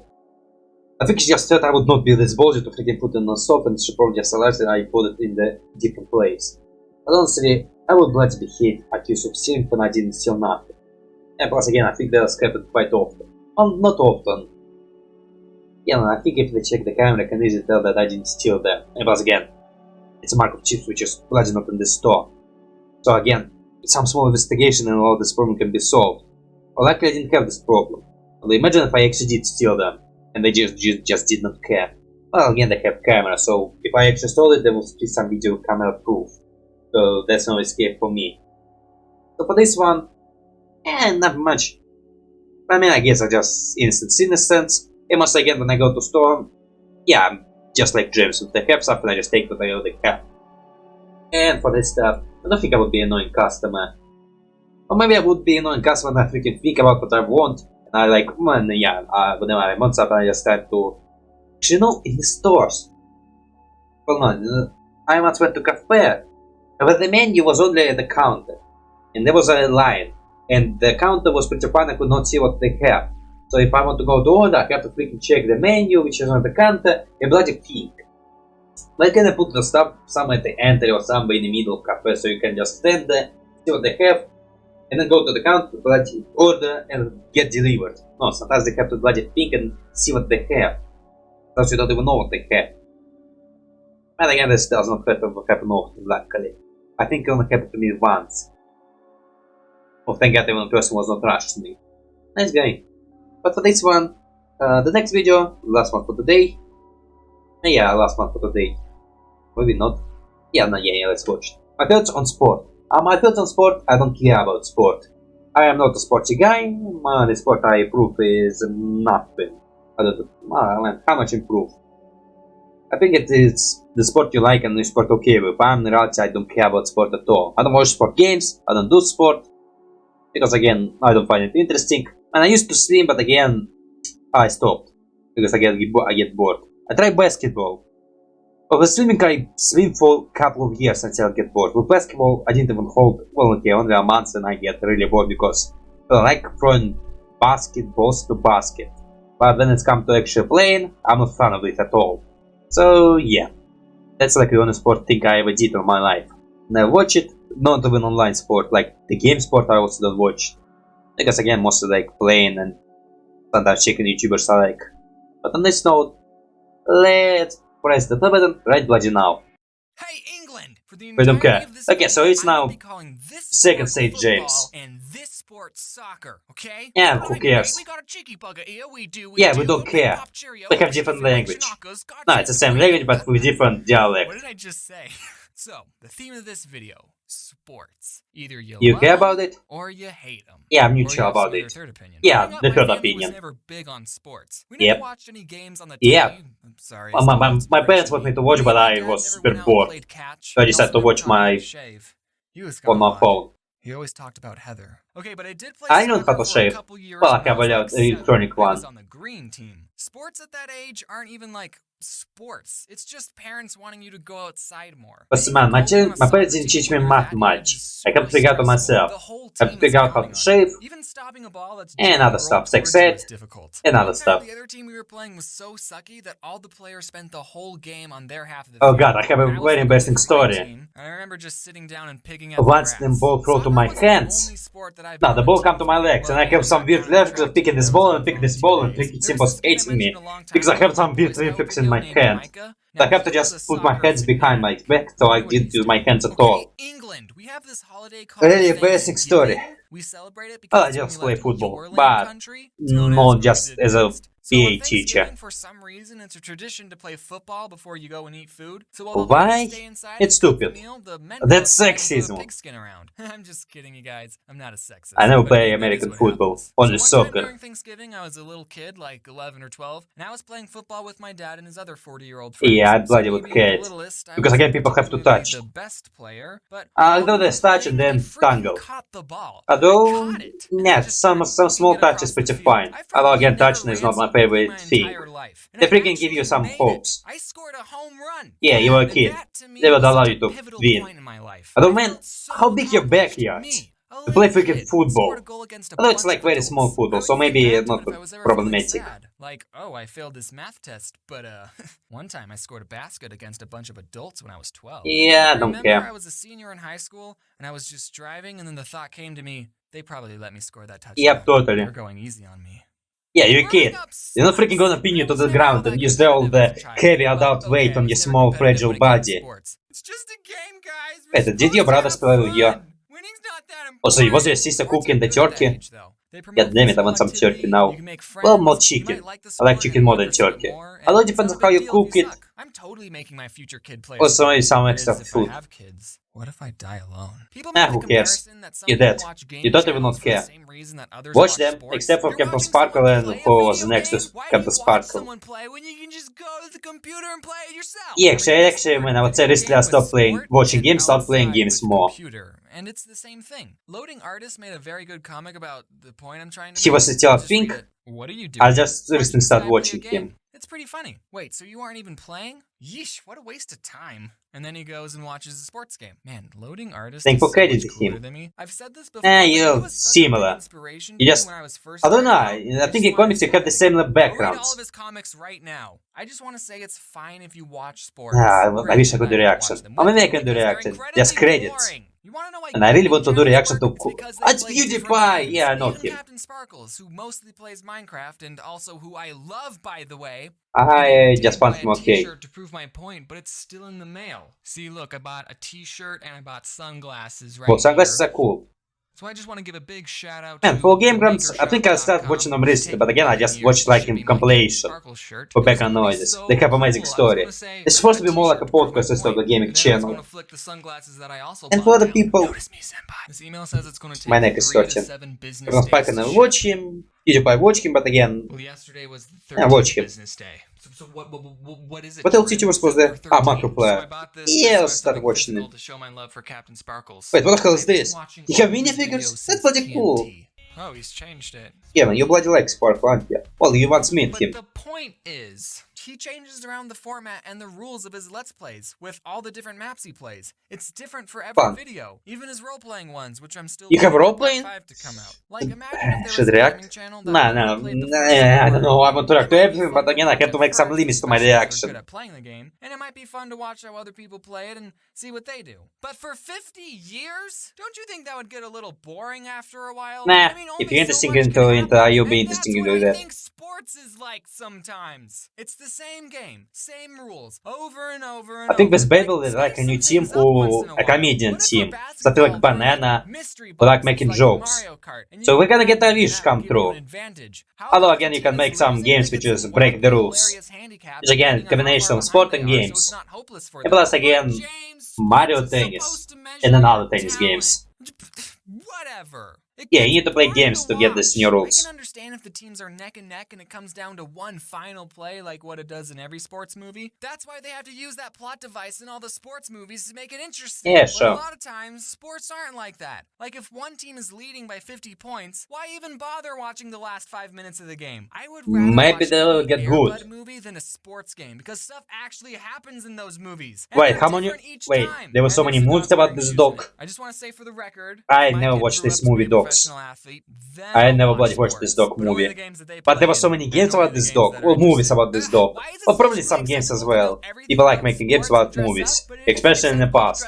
I think she just thought I would not be this ballsy to freaking put it on stop, and she probably just realized that I put it in the different place. But honestly, I would gladly be hit accused of stealing when I didn't steal nothing. And plus again, I think that's happened quite often. Well, not often. Yeah, I think if they check the camera, I can easily tell that I didn't steal them. And plus again, it's a mark of chips which is bloody not in the store. So again, with some small investigation and all this problem can be solved. Well, luckily I didn't have this problem. Well, imagine if I actually did steal them, and they just did not care. Well, again, they have camera, so if I actually stole it, there will be some video camera proof. So that's no escape for me. So for this one, not much. I mean, I guess I just innocence. And once again, when I go to store, yeah, I'm just like James with the have stuff, and I just take what I already have. And for this stuff, I don't think I would be an annoying customer. Or maybe I would be an annoying customer and I freaking think about what I want. And I like, man, yeah, whenever I want something, I just start to. You know, in the stores. Well, no, I once went to cafe, but the menu was only at the counter, and there was a line, and the counter was pretty fun. I could not see what they have. So if I want to go to order, I have to freaking check the menu, which is on the counter, a bloody pink. Like, can I put the stuff somewhere at the entry or somewhere in the middle of cafe, so you can just stand there, see what they have, and then go to the counter, bloody order, and get delivered. No, sometimes they have to bloody think and see what they have. Sometimes you don't even know what they have. And again, this does not happen often, luckily. I think it only happened to me once. Oh, thank God, even person was not rushed to me. Nice guy. But for this one, the next video, last one for today. Yeah, last one for today. Maybe not. Yeah, no, yeah, let's watch it. My thoughts on sport. My thoughts on sport, I don't care about sport. I am not a sporty guy. The sport I approve is nothing. I don't know. How much improve? I think it is the sport you like and the sport okay with. In reality, I don't care about sport at all. I don't watch sport games. I don't do sport. Because again, I don't find it interesting. And I used to swim, but again, I stopped. Because I get bored. I tried basketball. But with swimming, I swim for a couple of years until I get bored. With basketball, I didn't even hold, well, okay, only a month, and I get really bored because I like throwing basketballs to basket. But when it's come to actually playing, I'm not a fan of it at all. So, yeah. That's like the only sport thing I ever did in my life. And I watch it, not even online sport, like the game sport I also don't watch. Because again, mostly like playing and sometimes checking YouTubers I like. But on this note, let's press the button right bloody now. Hey, England! For the We don't entirety care. of this Okay, so video, it's I'm gonna now be calling this second sport stage James. football and this sport soccer, okay? Yeah, But who wait, mate, cares? we got a cheeky bugger here. We do. Yeah, we don't care. Pop Cheerio, We have different language. No, it's the same language, but with different dialect. What did I just say? So, the theme of this video, sports. Either you You love care them about it? or you hate them. Yeah, I'm Or neutral you also about get your it. third opinion. Yeah, Growing up, the my third family opinion. was never big on sports. We Yep. never watched any games on the TV. Yep. I'm sorry. Well, my parents want me to watch, but I was super bored. So I decided to watch my on my phone. He always talked about Heather. Okay, but I did play I know soccer how to for a shave. couple years. Well, I when have was an like 7. electronic I was one. on the green team. Sports at that age aren't even like sports. It's just parents wanting you to go outside more. But man, my parents didn't teach me math much. I can figure out on myself. I have to figure out how to shave, Even stopping a ball that's and other stuff, sex ed, and other stuff. The other team we were playing was so sucky that all the players spent the whole game on their half of the Oh field. god, I have a very embarrassing story. And I remember just sitting down and picking up Once the the grass. ball threw to my Soccer was the hands. only sport that I've No, been the on ball a came team to my for. legs, and I Well, have some weird reflex of picking this ball and picking this ball and picking symbols hating me. Because I have some weird reflex in my hand. I have to just put my hands behind my back, so I didn't use my hands at all. England, we have this holiday called Really embarrassing story. We celebrate it Well, I because just play football, your but country, not just as a PA teacher. For some reason, it's a tradition to play football before you go and eat food. So why? It's stupid. That's sexism. Around. I'm just kidding, you guys. I'm not a sexist. I never play American football, only So one time soccer. during Thanksgiving, I was a little kid, like 11 or 12, and I was playing football with my dad and his other 40-year-old friends. Yeah, I bloody would hate. Because again, people have to touch. The best player, but Although there's touch and then tangle. Although, yeah, some small touch is pretty fine. Although again, touching is not my favorite thing. They freaking give you some hopes. I scored a home run. Yeah, you were a kid. They would allow you to win. Although man, how big your backyards? To play freaking football. Although it's like very small football, so maybe it's not problematic. Like, oh, I failed this math test, but one time I scored a basket against a bunch of adults when I was 12. Yeah, I don't care. I was a senior in high school, and I was just driving, and then the thought came to me, they probably let me score that touchdown. Yep, totally. They're going easy on me. Yeah, you're a kid. You're not freaking gonna pin you to the ground and use all the heavy adult weight on your small fragile body. It's just a game, guys. Wait, did your brother play with you? Also, was your sister cooking the turkey? God damn it, I want some turkey now. Well, more chicken. I like chicken more than turkey. Although it depends on how you cook it. I'm totally making my future kid play. Also, maybe some extra food. What if I die alone? Who cares? You're dead. You don't even not care. Watch them, except for Captain Sparkle and who was next to Captain Sparkle. Yeah, actually, when I would say recently I stopped watching games, start playing games more. And it's the same thing. Loading Artist made a very good comic about the point I'm trying to make. He was still a think. What are you doing? I just recently started watching him. It's pretty funny. Wait, so you aren't even playing? Yeesh, what a waste of time. And then he goes and watches a sports game. Man, Loading Artist Thank for crediting him. I've said this before. You're similar. You just, I don't know, I think in comics you have the similar backgrounds. All of his comics right now. I just want to say it's fine if you watch sports. I wish I could do reaction. Or maybe I can do reaction. Just credits. And I really want to do reaction to It's PewDiePie! Yeah, I know him. Captain Sparkles, who mostly plays Minecraft and also who I love, by the way. I just found him okay. To prove my point, but it's still in the mail. See, look, I bought a t-shirt and I bought sunglasses right Well, sunglasses are cool. So I just want to give a big shout out And for Game Grumps, I think I started watching them recently, but again I just watched like in compilation for background noises. They have amazing story. It's supposed to be more like a podcast instead of a gaming channel. And for other people, my neck is hurting. Spike and I watch him, PewDiePie watch him, but again, I watch him. So what is it? What else did you supposed to? Macro player. Yeah, I'll start watching it. Wait, what the hell is this? You have minifigures? That's bloody cool. Oh, he's changed it. Yeah, man, you bloody like Sparkle, aren't you? Well, you once met him. But the point is, he changes around the format and the rules of his Let's Plays with all the different maps he plays. It's different for every video, even his role-playing ones, which I'm still. You have role-playing? To come out. Like, imagine if should react? Nah, I don't know. I want to react to everything, but again, I have to make some limits to my reaction. Good at playing the game, and it might be fun to watch how other people play it and see what they do. But for 50 years, don't you think that would get a little boring after a while? Nah, if you're interested into you'll be interested into that. Sports is like sometimes. It's the same game, same rules, over and over and I think over. with Babel is like a new team who, a comedian team, something like Banana, who like making jokes. So we're gonna get our wish come true. Although again you can make some games which is break the rules. Which again, combination of sport and games. And plus again, Mario Tennis and another tennis games. Whatever. Yeah, you need to play games to get these new rules. I can understand if the teams are neck and neck and it comes down to one final play like what it does in every sports movie. That's why they have to use that plot device in all the sports movies to make it interesting. Yeah, sure. But a lot of times, sports aren't like that. Like if one team is leading by 50 points, why even bother watching the last 5 minutes of the game? I would rather Maybe watch they'll an get Air good. Bud movie than a sports game because stuff actually happens in those movies. Wait, how many? Wait, there were so many movies about this dog. I just want to say for the record, I never watched this movie, dogs. I never bloody watched this dog movie. But there were so many games about this dog, or movies about this dog. Or probably some games as well. People like making games about movies, especially in the past.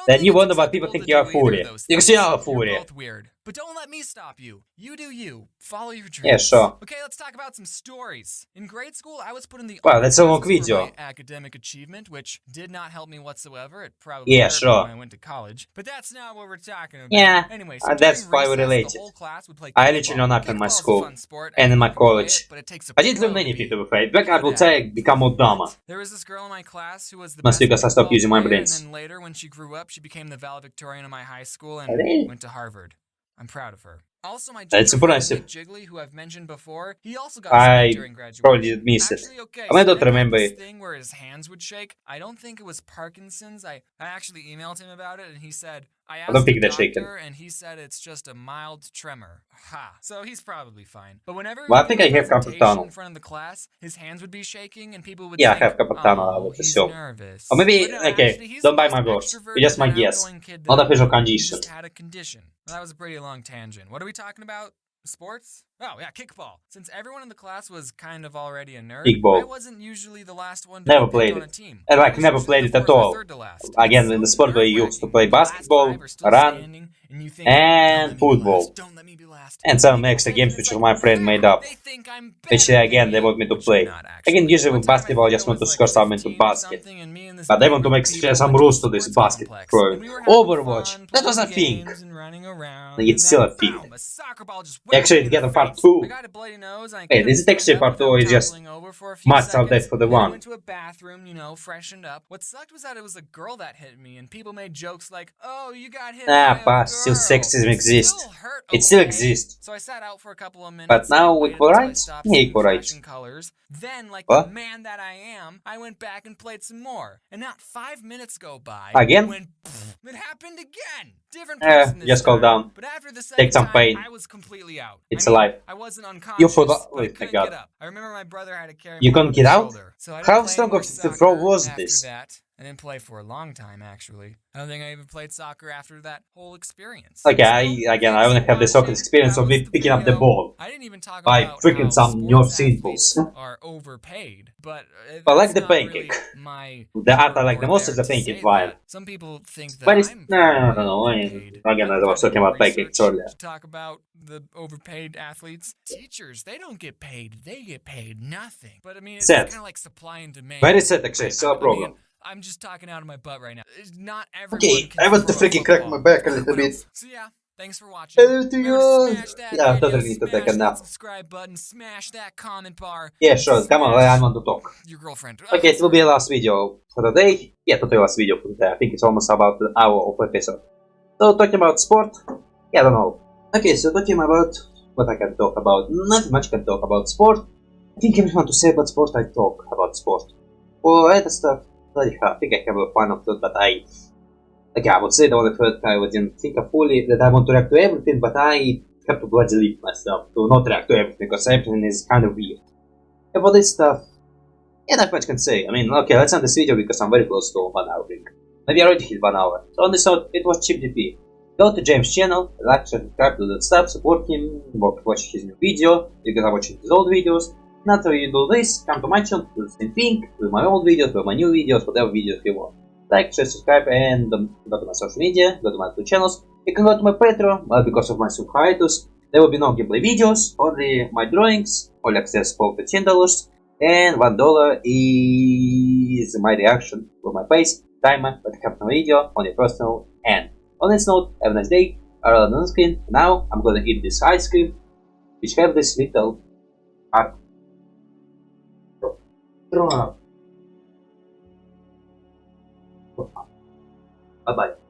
Then you wonder why people think you are furry. Because you are furry. But don't let me stop you. You do you. Follow your dreams. Yeah, sure. Okay, let's talk about some stories. In grade school, I was put in the Wow, that's a long classes for video. my academic achievement, which did not help me whatsoever. It probably Yeah, hurt me sure. when I went to college. But that's not what we're talking about. Yeah, Anyway, that's during why we recess, related. the whole class would play I kickball. literally know nothing in my Kickball's a school fun sport, and in my you can play college. it, but it takes a I didn't learn pro to anything be to be afraid. Back I would good say at it. become more dumber. There was this girl in my class who was the Must best because I stopped kickball using my player, brains. and then later, when she grew up, she became the valedictorian of my high school and Really? went to Harvard. I'm proud of her. Also, my That's ginger friend impressive. Nick Jiggly, who I've mentioned before, he also got I sick during graduation. probably did miss it. Actually, okay, I might so not Nick had remember this it. thing where his hands would shake. I don't think it was Parkinson's. I actually emailed him about it, and he said, I asked don't think the that's shaken. doctor, and he said it's just a mild tremor. Ha! So he's probably fine. But whenever Well, I he think gave I a have carpal presentation tunnel. in front of the class, his hands would be shaking, and people would Yeah, I think, have carpal tunnel, I oh, would he's assume. nervous. Or maybe, But no, okay, actually, he's don't the buy most my words. extroverted It's just my and guess. outgoing kid Not that I official know. He condition. just had a condition. Well, that was a pretty long tangent. What are we talking about? Sports? Oh, yeah, kickball. Since everyone in the class was kind of already a nerd, Kickball. I wasn't usually the last one to Never be picked played on a it. team. And I like was never usually played the it at fourth or all. third to last. Again, It's in the so sport where you used to play nerve-wracking. The last basketball, five are still run, standing, and you think, and "Don't let me be football. last, don't let me be last." and some People extra pick, games and which it's my like, friend made up. they think I'm Which better again, than they me, want me to which play. I'm not, actually. Again, usually One with time I basketball, I think just there want to was score like some into 15 basket. something, and me and this But they big want to group make of people some went to a rules to this sports basket complex, throwing. and we were having Overwatch, fun, that was a playing thing. games and running around, It's and still then, a thing. boom, a soccer ball just whacked Actually, me it in got a the part face. 2. I got a bloody nose, and I Wait, couldn't is it actually stand part up 2 or without is just toppling over for a few max out there seconds. for the Then I one? went to a bathroom, you know, freshened up. What sucked was that it was a girl that hit me, and people made jokes like, "Oh, you got hit by a But still girl." sexism It exists. still hurt, It still okay? exists. So I sat out for a couple of minutes. But now with waited until I rights? stopped Yeah, seeing equal rights. flashing colors. Then, like What? the man that I am, I went back and played some more. And not 5 minutes go by. Again? When it happened again. Different person this just calm time. down. But after the second some time, pain. I was completely out. It's I mean, alive. I wasn't unconscious. You forgot. But I Wait, my couldn't God. get up. I remember my brother had to carry You me couldn't on get his out? shoulder. So I didn't How play strong more of the throw soccer was after this? that. I didn't play for a long time, actually. I don't think I even played soccer after that whole experience. Okay, So, I only thanks for have the soccer watching. experience That of was the picking up the video. ball I didn't even talk by about freaking how some sports nerve athletes impulse. are overpaid, but I like that's the not pancake. really my The art I part like the or most is there the to pancake say vibe. that. Some people think that But it's I'm no. probably overpaid. Again, I I was tried talking to do about pancakes research earlier. to talk about the overpaid athletes. Teachers, they don't get paid. They get paid nothing. But I mean, it's Sad. kind of like supply and demand. Very sad, actually. Still a I problem. mean, I'm just talking out of my butt right now. Not everyone Okay, can I want to throw a freaking crack my football. back a little bit. So yeah, thanks for watching. Hello to Remember to you. smash that Yeah, I video, totally need to take a smash that nap. subscribe button, smash that comment bar. Yeah, sure. Come on, I want to talk. Your girlfriend. Okay, it will be the last video for the day. Yeah, totally last video for today. I think it's almost about an hour of episode. So, talking about sport? Yeah, I don't know. Okay, so talking about what I can talk about. Not much can talk about sport. I think everything to say about sport, I talk about sport. For other stuff, I think I have a final thought, but I would say the only thought I didn't think of fully that I want to react to everything, but I have to bloody leave myself to not react to everything because everything is kind of weird. About this stuff, yeah, not much can say. I mean, okay, let's end this video because I'm very close to 1 hour. Maybe I already hit 1 hour. So on this note, it was CheapDP. Go to James' channel, like, subscribe to that stuff, support him, watch his new video, you can watch his old videos. And after you do this, come to my channel, do the same thing, do my old videos, do my new videos, whatever videos you want. Like, share, subscribe, and go to my social media, go to my 2 channels. You can go to my Patreon, but because of my sub hiatus, there will be no gameplay videos, only my drawings, all access for $15, and $1 is my reaction for my face, timer, but I have no video on your personal end. On this note, have a nice day. I roll on the screen. Now I'm gonna eat this ice cream, which have this little heart. Bye bye.